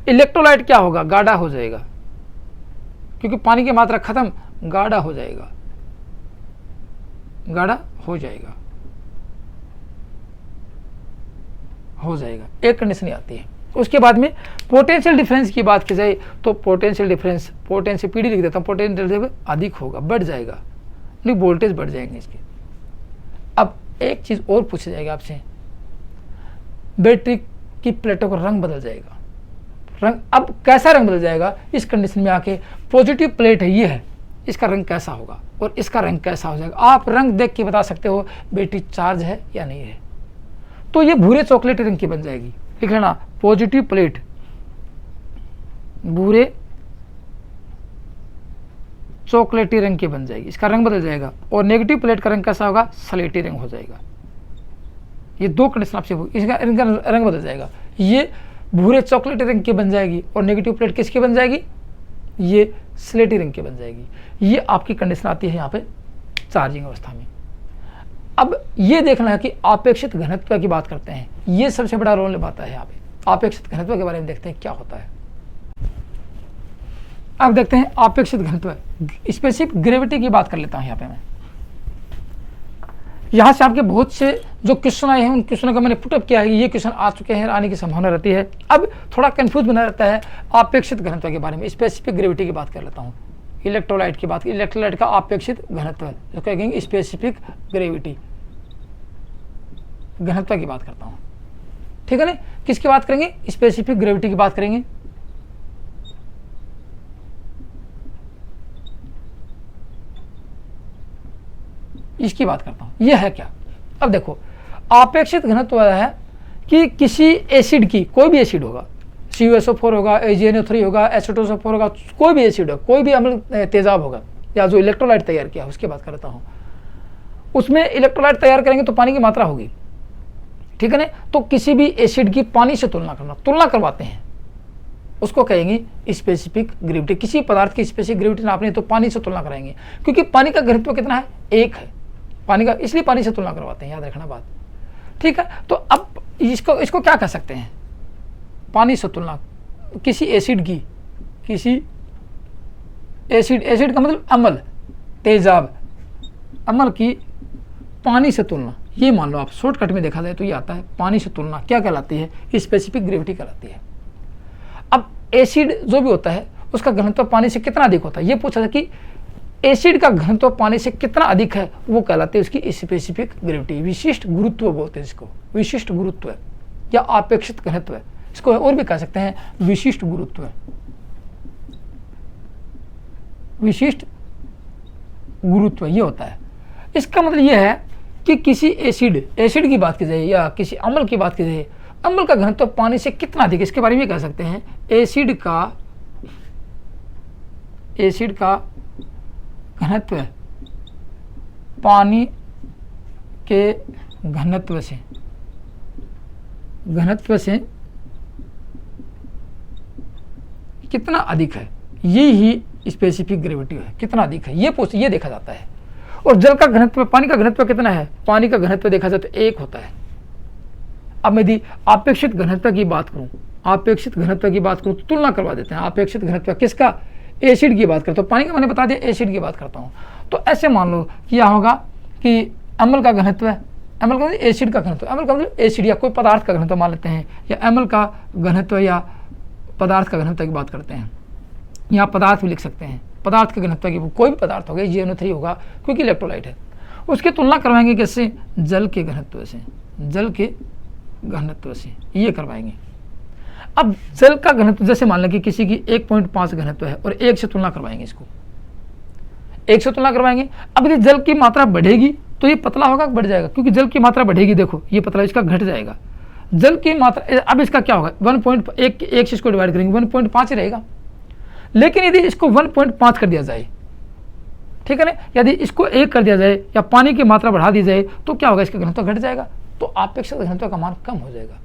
इलेक्ट्रोलाइट क्या होगा? गाढ़ा हो जाएगा, क्योंकि पानी की मात्रा खत्म, गाढ़ा हो जाएगा। एक कंडीशन आती है। उसके बाद में पोटेंशियल डिफरेंस की बात की जाए तो पोटेंशियल डिफरेंस, पोटेंशियल PD लिख देता हूँ, पोटेंशियल डिफरेंस अधिक होगा, बढ़ जाएगा, नहीं वोल्टेज बढ़ जाएंगे इसके। अब एक चीज़ और पूछी जाएगी आपसे, बैटरी की प्लेटों का रंग बदल जाएगा। रंग, अब कैसा रंग बदल जाएगा? इस कंडीशन में आके पॉजिटिव प्लेट है, ये है, इसका रंग कैसा होगा और इसका रंग कैसा हो जाएगा? आप रंग देख के बता सकते हो बैटरी चार्ज है या नहीं है। तो ये भूरे चॉकलेटी रंग की बन जाएगी। लिख लेना, पॉजिटिव प्लेट भूरे चॉकलेटी रंग की बन जाएगी, इसका रंग बदल जाएगा। और नेगेटिव प्लेट का रंग कैसा होगा? सलेटी रंग हो जाएगा। ये दो कंडीशन आपसे, इसका रंग बदल जाएगा। ये भूरे चॉकलेटी रंग की बन जाएगी और नेगेटिव प्लेट किसकी बन जाएगी? ये स्लेटी रंग की बन जाएगी। ये आपकी कंडीशन आती है यहाँ पे चार्जिंग अवस्था में। अब ये देखना है कि आपेक्षित घनत्व की बात करते हैं, ये सबसे बड़ा रोल निभाता है यहाँ पे। आपेक्षित घनत्व के बारे में देखते हैं क्या होता है। अब देखते हैं आपेक्षित घनत्व, स्पेसिफिक ग्रेविटी की बात कर लेता हूँ यहाँ पे मैं। यहाँ से आपके बहुत से जो क्वेश्चन आए हैं उन क्वेश्चनों का मैंने पुटअप किया है, ये क्वेश्चन आ चुके हैं, आने की संभावना रहती है। अब थोड़ा कंफ्यूज बना रहता है आपेक्षित घनत्व के बारे में। स्पेसिफिक ग्रेविटी की बात कर लेता हूँ, इलेक्ट्रोलाइट की बात, इलेक्ट्रोलाइट का आपेक्षित घनत्व जो कहेंगे स्पेसिफिक ग्रेविटी, घनत्व की बात करता हूँ। ठीक है ना। किसकी बात करेंगे? स्पेसिफिक ग्रेविटी की बात करेंगे। इसकी बात करता हूँ, यह है क्या? अब देखो, आपेक्षित घनत्व है कि किसी एसिड की, कोई भी एसिड होगा, CuSO4 होगा, AgNO3 होगा, H2SO4 होगा, कोई भी एसिड हो, कोई भी अम्ल तेजाब होगा, या जो इलेक्ट्रोलाइट तैयार किया उसकी बात करता हूँ। उसमें इलेक्ट्रोलाइट तैयार करेंगे तो पानी की मात्रा होगी। ठीक है ना। तो किसी भी एसिड की पानी से तुलना करवाते हैं, उसको कहेंगे स्पेसिफिक ग्रेविटी। किसी पदार्थ की स्पेसिफिक ग्रेविटी नापनी है तो पानी से तुलना कराएंगे, क्योंकि पानी का घनत्व कितना है? 1 है पानी का, इसलिए पानी से तुलना करवाते हैं, याद रखना बात। ठीक है, तो अब इसको क्या कह सकते हैं, पानी से तुलना किसी एसिड की, किसी एसिड का मतलब अम्ल, तेजाब, अम्ल की पानी से तुलना, ये मान लो आप शॉर्टकट में देखा जाए तो ये आता है पानी से तुलना क्या कहलाती है, स्पेसिफिक ग्रेविटी कहलाती है। अब एसिड जो भी होता है उसका घनत्व पानी से कितना अधिक होता है, ये पूछा था कि एसिड का घनत्व पानी से कितना अधिक है, वो कहलाती है उसकी स्पेसिफिक ग्रेविटी, विशिष्ट गुरुत्व बोलते हैं इसको, विशिष्ट गुरुत्व या अपेक्षित घनत्व, इसको और भी कह सकते हैं विशिष्ट गुरुत्व, विशिष्ट गुरुत्व ये होता है। इसका मतलब ये है कि किसी एसिड की बात की जाए या किसी अम्ल की बात की जाए, अम्ल का घनत्व पानी से कितना अधिक, इसके बारे में कह सकते हैं एसिड का घनत्व पानी के घनत्व से कितना अधिक है, ये ही स्पेसिफिक ग्रेविटी है, कितना अधिक है ये देखा जाता है। और जल का घनत्व, पानी का घनत्व कितना है, पानी का घनत्व देखा जाए तो 1 होता है। अब यदि अपेक्षित घनत्व की बात करूं, तो तुलना करवा देते हैं। अपेक्षित घनत्व किसका, एसिड की बात करता हूं, पानी का मैंने बता दिया, एसिड की बात करता हूं। तो ऐसे मान लो क्या होगा कि अम्ल का घनत्व है, अम्ल का एसिड का घनत्व, अम्ल का मतलब एसिड या कोई पदार्थ का घनत्व मान लेते हैं, या अम्ल का घनत्व या पदार्थ का घनत्व की बात करते हैं, यहाँ पदार्थ भी लिख सकते हैं, पदार्थ के घनत्व की, कोई भी पदार्थ होगा, GnO3 होगा क्योंकि इलेक्ट्रोलाइट है, उसकी तुलना करवाएंगे किससे, जल के घनत्व से, ये करवाएंगे। अब जल का घनत्व जैसे मान लें कि किसी की 1.5 घनत्व है और 1 से तुलना करवाएंगे, इसको 1 से तुलना करवाएंगे। अब यदि जल की मात्रा बढ़ेगी तो ये पतला होगा, बढ़ जाएगा, क्योंकि जल की मात्रा बढ़ेगी, देखो ये पतला, इसका घट जाएगा। जल की मात्रा, अब इसका क्या होगा, 1 से इसको डिवाइड करेंगे 1.5 ही रहेगा। लेकिन यदि इसको 1.5 कर दिया जाए, ठीक है ना, यदि इसको 1 कर दिया जाए या पानी की मात्रा बढ़ा दी जाए तो क्या होगा, इसका घनत्व घट जाएगा, तो अपेक्षित घनत्व का मान कम हो जाएगा।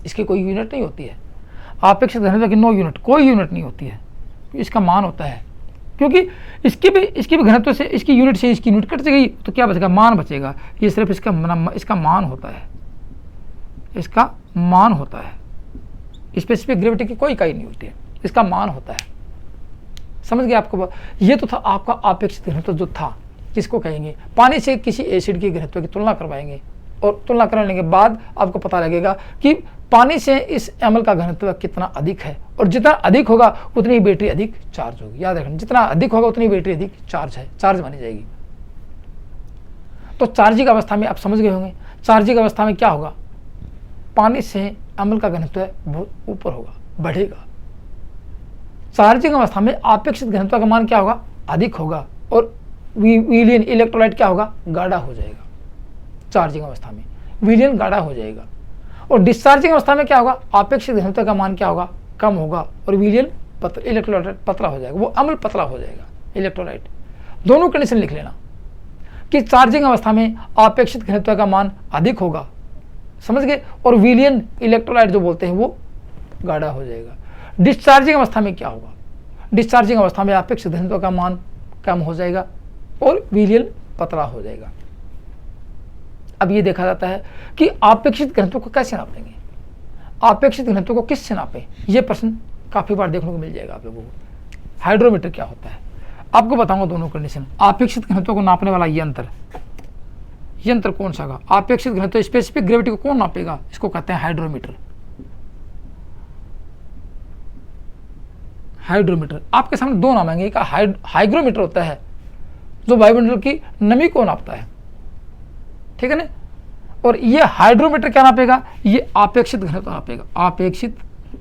इसकी कोई यूनिट नहीं होती है, अपेक्षित घनत्व की कोई यूनिट नहीं होती है, इसका मान होता है। क्योंकि इसकी भी घनत्व से, इसकी यूनिट से इसकी यूनिट कट गई तो क्या बचेगा, मान बचेगा। ये सिर्फ इसका मान होता है, इसका मान होता है। स्पेसिफिक ग्रेविटी की कोई इकाई नहीं होती है, इसका मान होता है। समझ गए आपको, ये तो था आपका अपेक्षित घनत्व जो था, किसको कहेंगे, पानी से किसी एसिड के घनत्व की तुलना करवाएंगे, और तुलना करने के बाद आपको पता लगेगा कि पानी से इस अम्ल का घनत्व कितना अधिक है, और जितना अधिक होगा उतनी बैटरी अधिक चार्ज होगी। याद रखना, जितना अधिक होगा उतनी बैटरी अधिक चार्ज मानी जाएगी। तो चार्जिंग अवस्था में आप समझ गए होंगे, चार्जिंग अवस्था में क्या होगा, पानी से अम्ल का घनत्व बहुत ऊपर होगा, बढ़ेगा। चार्जिंग अवस्था में अपेक्षित घनत्व का मान क्या होगा, अधिक होगा, और विलयन इलेक्ट्रोलाइट क्या होगा, गाढ़ा हो जाएगा। चार्जिंग अवस्था में विलयन गाढ़ा हो जाएगा। और डिस्चार्जिंग अवस्था में क्या होगा, अपेक्षित घनत्व का मान क्या होगा, कम होगा, और विलयन इलेक्ट्रोलाइट पतला हो जाएगा, वो अम्ल पतला हो जाएगा, इलेक्ट्रोलाइट। दोनों कंडीशन लिख लेना कि चार्जिंग अवस्था में अपेक्षित घनत्व का मान अधिक होगा, समझ गए, और विलयन इलेक्ट्रोलाइट जो बोलते हैं वो गाढ़ा हो जाएगा। डिस्चार्जिंग अवस्था में क्या होगा, डिस्चार्जिंग अवस्था में अपेक्षित घनत्व का मान कम हो जाएगा और विलयन पतला हो जाएगा। अब ये देखा जाता है कि अपेक्षित घनत्व को कैसे नापेंगे, अपेक्षित घनत्व को किससे नापें, ये प्रश्न काफी बार देखने को मिल जाएगा आप लोगों को। हाइड्रोमीटर क्या होता है आपको बताऊंगा, दोनों कंडीशन। अपेक्षित घनत्व को नापने वाला यंत्र कौन सा होगा, अपेक्षित घनत्व स्पेसिफिक ग्रेविटी को कौन नापेगा, इसको कहते हैं हाइड्रोमीटर। हाइड्रोमीटर आपके सामने दो नाम आएंगे, एक हाइग्रोमीटर होता है जो वायुमंडल की नमी को नापता है, ठीक है ना, और ये हाइड्रोमीटर क्या नापेगा, ये अपेक्षित घनत्व नापेगा। अपेक्षित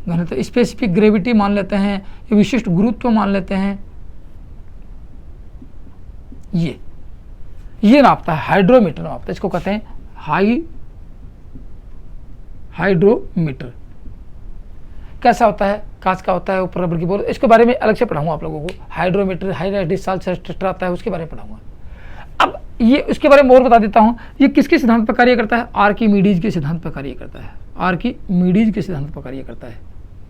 घनत्व स्पेसिफिक ग्रेविटी मान लेते हैं, विशिष्ट गुरुत्व मान लेते हैं, ये नापता है, हाइड्रोमीटर नापता है, इसको कहते हैं हाइड्रोमीटर। कैसा होता है, कांच का होता है, ऊपर रबर की बोल, इसके बारे में अलग से पढ़ाऊंगा आप लोगों को। हाइड्रोमीटर हाई डिस्चार्ज टेस्टर आता है, उसके बारे में पढ़ाऊंगा। अब ये उसके बारे में और बता देता हूँ, ये किसके सिद्धांत पर कार्य करता है, आर्किमिडीज के सिद्धांत पर कार्य करता है। आर्किमिडीज के सिद्धांत पर कार्य करता है,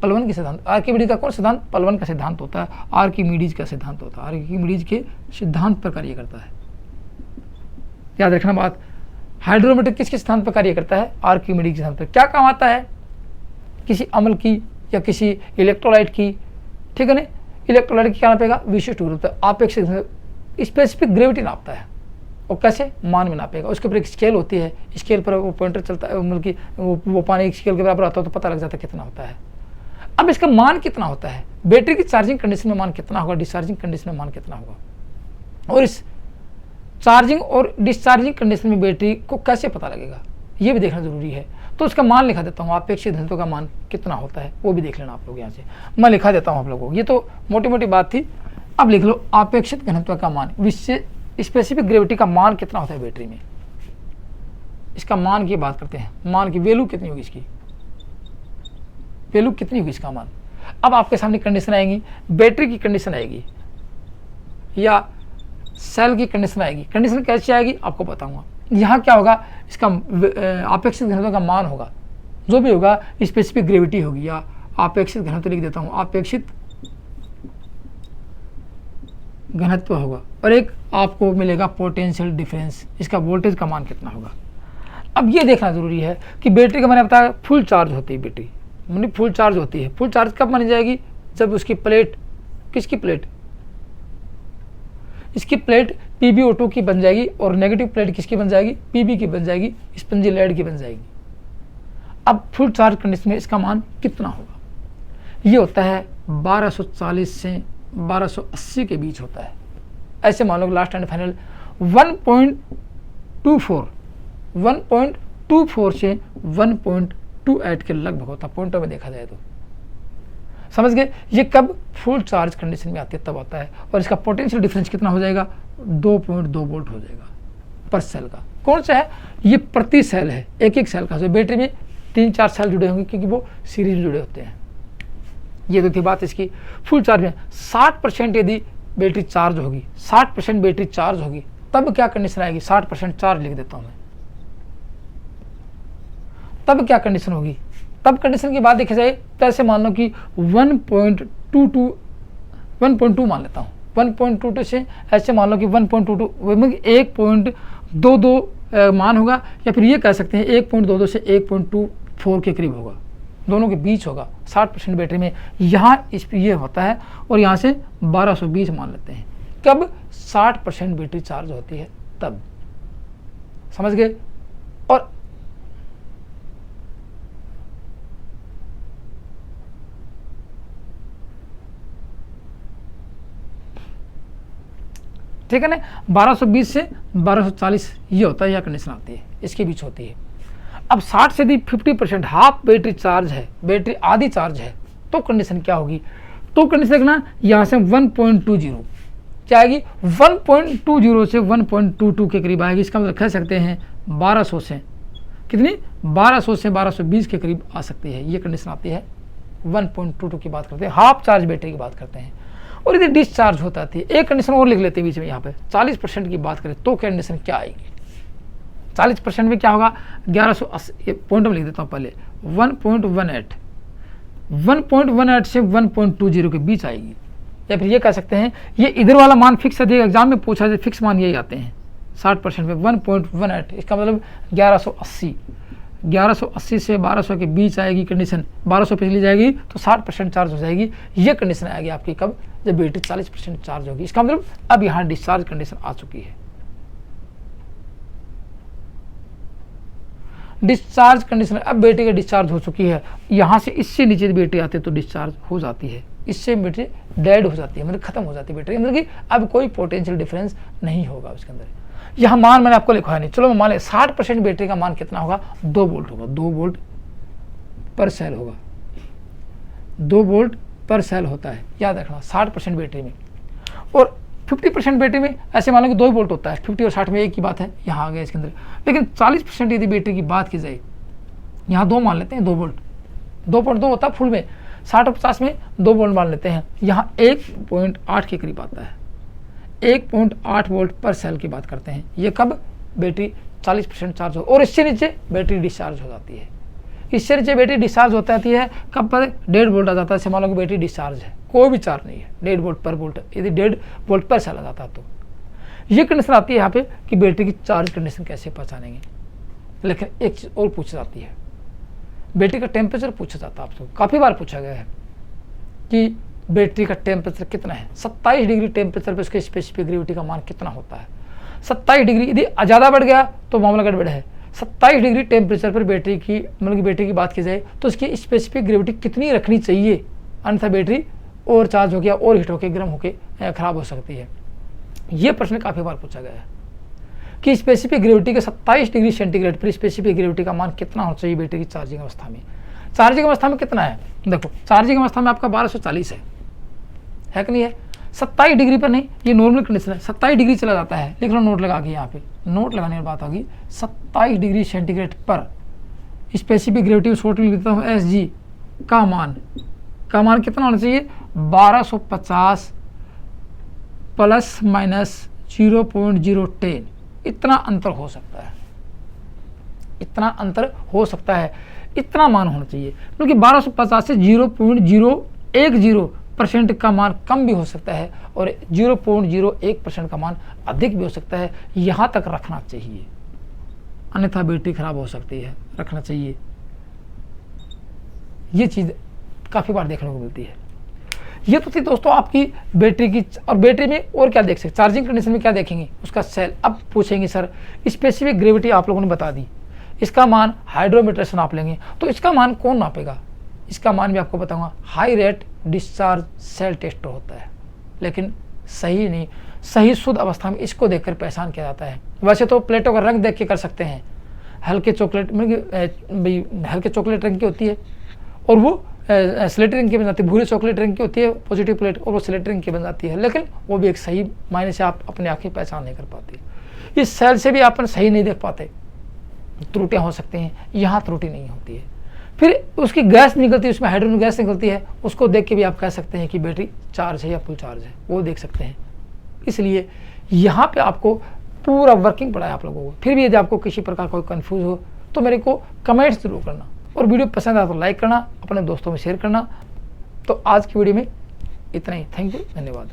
पलवन के सिद्धांत। आर्किमिडीज का कौन सिद्धांत, पलवन का सिद्धांत होता है, आर्किमिडीज का सिद्धांत होता है, आर्किमिडीज के सिद्धांत पर कार्य करता है। याद रखना बात, हाइड्रोमीटर किसके स्थान पर कार्य करता है? आर्किमिडीज के स्थान पर। क्या काम आता है? किसी अम्ल की या किसी इलेक्ट्रोलाइट की, ठीक है ना, इलेक्ट्रोलाइट की क्या नापेगा? विशिष्ट गुरुत्व, आपेक्षिक स्पेसिफिक ग्रेविटी नापता है। और कैसे? मान में नापेगा। उसके ऊपर एक स्केल होती है, स्केल पर वो पॉइंटर चलता है, मतलब कि वो पानी एक स्केल के बराबर आता है तो पता लग जाता है कितना होता है। अब इसका मान कितना होता है? बैटरी की चार्जिंग कंडीशन में मान कितना होगा, डिस्चार्जिंग कंडीशन में मान कितना होगा, और इस चार्जिंग और डिस्चार्जिंग कंडीशन में बैटरी को कैसे पता लगेगा, ये भी देखना जरूरी है। तो उसका मान लिखा देता हूँ, अपेक्षित घनत्व का मान कितना होता है वो भी देख लेना आप लोग। यहाँ से मैं लिखा देता हूँ आप लोगों को, ये तो मोटी मोटी बात थी। अब लिख लो अपेक्षित घनत्व का मान, विशेष स्पेसिफिक ग्रेविटी का मान कितना होता है बैटरी में, इसका मान की बात करते हैं। मान की वैल्यू कितनी होगी, इसकी वैल्यू कितनी होगी इसका मान। अब आपके सामने कंडीशन आएगी, बैटरी की कंडीशन आएगी या सेल की कंडीशन आएगी। कंडीशन कैसे आएगी आपको बताऊंगा। यहाँ क्या होगा, इसका अपेक्षित घनत्व का मान होगा, जो भी होगा स्पेसिफिक ग्रेविटी होगी या अपेक्षित घनत्व लिख देता हूँ, अपेक्षित घनत्व होगा, और एक आपको मिलेगा पोटेंशियल डिफरेंस, इसका वोल्टेज का मान कितना होगा। अब ये देखना जरूरी है कि बैटरी का मैंने बताया फुल चार्ज होती है बैटरी, मतलब फुल चार्ज होती है। फुल चार्ज कब मानी जाएगी? जब उसकी प्लेट, किसकी प्लेट, इसकी प्लेट PbO2 की बन जाएगी और नेगेटिव प्लेट किसकी बन जाएगी? Pb की बन जाएगी, स्पंजी लेड की बन जाएगी। अब फुल चार्ज कंडीशन में इसका मान कितना होगा? ये होता है 1240 से 1280 के बीच होता है। ऐसे मान लो लास्ट एंड फाइनल 1.24 से 1.28 के लगभग होता है, पॉइंटों में देखा जाए तो। समझ गए? ये कब फुल चार्ज कंडीशन में आती है तब आता है। और इसका पोटेंशियल डिफरेंस कितना हो जाएगा? 2.2 वोल्ट हो जाएगा पर सेल का। कौन सा है? ये प्रति सेल है, एक एक सेल का। बैटरी में 3-4 सेल जुड़े होंगे क्योंकि वो सीरीज में जुड़े होते हैं। ये तो थी बात इसकी। फुल चार्ज में 60% यदि बैटरी चार्ज होगी, 60% बैटरी चार्ज होगी, तब क्या कंडीशन आएगी? 60% चार्ज लिख देता हूं मैं। तब क्या कंडीशन होगी? तब कंडीशन की बात देखी जाए तो ऐसे मान लो कि 1.2 मान लेता हूँ, 1.22 से ऐसे मान लो कि 1.22 1.22 मान होगा, या फिर ये कह सकते हैं 1.22 से 1.24 के करीब होगा, दोनों के बीच होगा 60% बैटरी में। यहाँ इस पर ये होता है और यहाँ से 1220 मान लेते हैं। कब? 60% बैटरी चार्ज होती है तब। समझ गए? और ठीक है ना, 1220 से 1240 ये होता है, यह कंडीशन आती है, इसके बीच होती है। अब 60 से यदि 50% हाफ बैटरी चार्ज है, बैटरी आधी चार्ज है, तो कंडीशन क्या होगी? तो कंडीशन देखना, यहाँ से 1.20 क्या आएगी? 1.20 से 1.22 के करीब आएगी। इसका मतलब कह सकते हैं 1200 से कितनी? 1200 से 1220 के करीब आ सकती है। ये कंडीशन आती है 1.22 की बात करते हैं, हाफ चार्ज बैटरी की बात करते हैं। और यदि डिस्चार्ज होता थी, एक कंडीशन और लिख लेते हैं बीच में, यहाँ पे 40% की बात करें तो कंडीशन क्या आएगी? 40% में क्या होगा? 1180 पॉइंट में लिख देता हूँ पहले, 1.18 से 1.20 के बीच आएगी। या फिर ये कह सकते हैं, ये इधर वाला मान फिक्स है, एग्जाम में पूछा जाए फिक्स मान यही आते हैं 60% में 1.18, इसका मतलब 1180 से 1200 के बीच आएगी कंडीशन। 1200 पे चली जाएगी तो 60% चार्ज हो जाएगी। ये कंडीशन आएगी आपकी कब? जब बैटरी 40% चार्ज होगी। इसका मतलब अब यहाँ डिस्चार्ज कंडीशन आ चुकी है। डिस्चार्ज कंडीशन अब बैटरी का डिस्चार्ज हो चुकी है। यहाँ से इससे नीचे बैटरी आती है तो डिस्चार्ज हो जाती है, इससे बैटरी डेड हो जाती है, मतलब खत्म हो जाती है बैटरी, मतलब कि अब कोई पोटेंशियल डिफरेंस नहीं होगा उसके अंदर। यहाँ मान मैंने आपको लिखवाया नहीं, चलो मैं मान ले 60% बैटरी का मान कितना होगा? 2 वोल्ट होगा, 2 वोल्ट पर सेल होगा, 2 वोल्ट पर सेल होता है, याद रखना 60% बैटरी में। और 50% बैटरी में ऐसे मान लो कि 2 वोल्ट होता है, 50 और 60 में एक ही बात है, यहाँ आ गया इसके अंदर। लेकिन 40% यदि बैटरी की बात की जाए, यहाँ 2 मान लेते हैं, 2 वोल्ट, 2.2 होता है फुल में, 60 और 50 में 2 वोल्ट मान लेते हैं, यहाँ 1.8 के करीब आता है, 1.8 वोल्ट पर सेल की बात करते हैं। ये कब? बैटरी 40% चार्ज हो और इससे नीचे बैटरी डिस्चार्ज हो जाती है। इससे नीचे बैटरी डिस्चार्ज होता है कब? पर 1.5 वोल्ट आ जाता है। मान लो कि बैटरी डिस्चार्ज है, कोई भी चार्ज नहीं है, 1.5 वोल्ट पर वोल्ट, यदि 1.5 वोल्ट पर सेल आ जाता है तो ये कंडीशन आती है यहाँ पे कि बैटरी की चार्ज कंडीशन कैसे पहचानेंगे। लेकिन एक चीज़ और पूछी जाती है, बैटरी का टेम्परेचर पूछा जाता है आपसे, काफ़ी बार पूछा गया है कि बैटरी का टेम्परेचर कितना है। 27 डिग्री टेम्परेचर पे उसके स्पेसिफिक ग्रेविटी का मान कितना होता है। 27 डिग्री यदि ज़्यादा बढ़ गया तो मामला गड़बड़ है। 27 डिग्री टेम्परेचर पर बैटरी की मतलब कि बैटरी की बात की जाए तो उसकी स्पेसिफिक ग्रेविटी कितनी रखनी चाहिए, अन्यथा बैटरी और चार्ज हो गया और हीट होकर गर्म होकर खराब हो सकती है। ये प्रश्न काफ़ी बार पूछा गया है कि स्पेसिफिक ग्रेविटी के 27 डिग्री सेंटीग्रेड पर स्पेसिफिक ग्रेविटी का मान कितना होना चाहिए बैटरी की चार्जिंग अवस्था में। चार्जिंग अवस्था में कितना है, देखो चार्जिंग अवस्था में आपका 1240 है कि नहीं है। 27 डिग्री पर नहीं, ये नॉर्मल कंडीशन है, 27 डिग्री चला जाता है, लिख लो नोट लगा के, यहाँ पे नोट लगाने की बात होगी। 27 डिग्री सेंटीग्रेड पर स्पेसिफिक ग्रेविटी शॉर्ट लिख देता हूँ SG का मान कितना होना चाहिए, 1250 प्लस माइनस 0.010, इतना अंतर हो सकता है, इतना अंतर हो सकता है, इतना मान होना चाहिए। क्योंकि 1250 से 0.010% का मान कम भी हो सकता है और 0.01% का मान अधिक भी हो सकता है, यहाँ तक रखना चाहिए, अन्यथा बैटरी खराब हो सकती है, रखना चाहिए। ये चीज़ काफ़ी बार देखने को मिलती है। ये तो थी दोस्तों आपकी बैटरी की। और बैटरी में और क्या देख सकते, चार्जिंग कंडीशन में क्या देखेंगे, उसका सेल। अब पूछेंगे सर स्पेसिफिक ग्रेविटी आप लोगों ने बता दी, इसका मान हाइड्रोमीटर से नाप लेंगे, तो इसका मान कौन नापेगा, इसका मान भी आपको बताऊंगा। High rate discharge cell tester होता है, लेकिन सही नहीं, सही शुद्ध अवस्था में इसको देखकर पहचान किया जाता है। वैसे तो प्लेटों का रंग देख के कर सकते हैं, हल्के चॉकलेट हल्के चॉकलेट रंग की होती है और वो स्लेटी रंग की बन जाती है, भूरे चॉकलेट रंग की होती है पॉजिटिव प्लेट और वो स्लेटी रंग की बन जाती है, लेकिन वो भी एक सही मायने से आप अपनी आंखें पहचान नहीं कर पाते। इस सेल से भी आप सही नहीं देख पाते, त्रुटियां हो सकती हैं, यहाँ त्रुटि नहीं होती है। फिर उसकी गैस निकलती है, उसमें हाइड्रोजन गैस निकलती है, उसको देख के भी आप कह सकते हैं कि बैटरी चार्ज है या फुल चार्ज है, वो देख सकते हैं। इसलिए यहाँ पे आपको पूरा वर्किंग पड़ा है आप लोगों को। फिर भी यदि आपको किसी प्रकार कोई कंफ्यूज हो तो मेरे को कमेंट्स जरूर करना, और वीडियो पसंद आया तो लाइक करना, अपने दोस्तों में शेयर करना। तो आज की वीडियो में इतना ही, थैंक यू, धन्यवाद।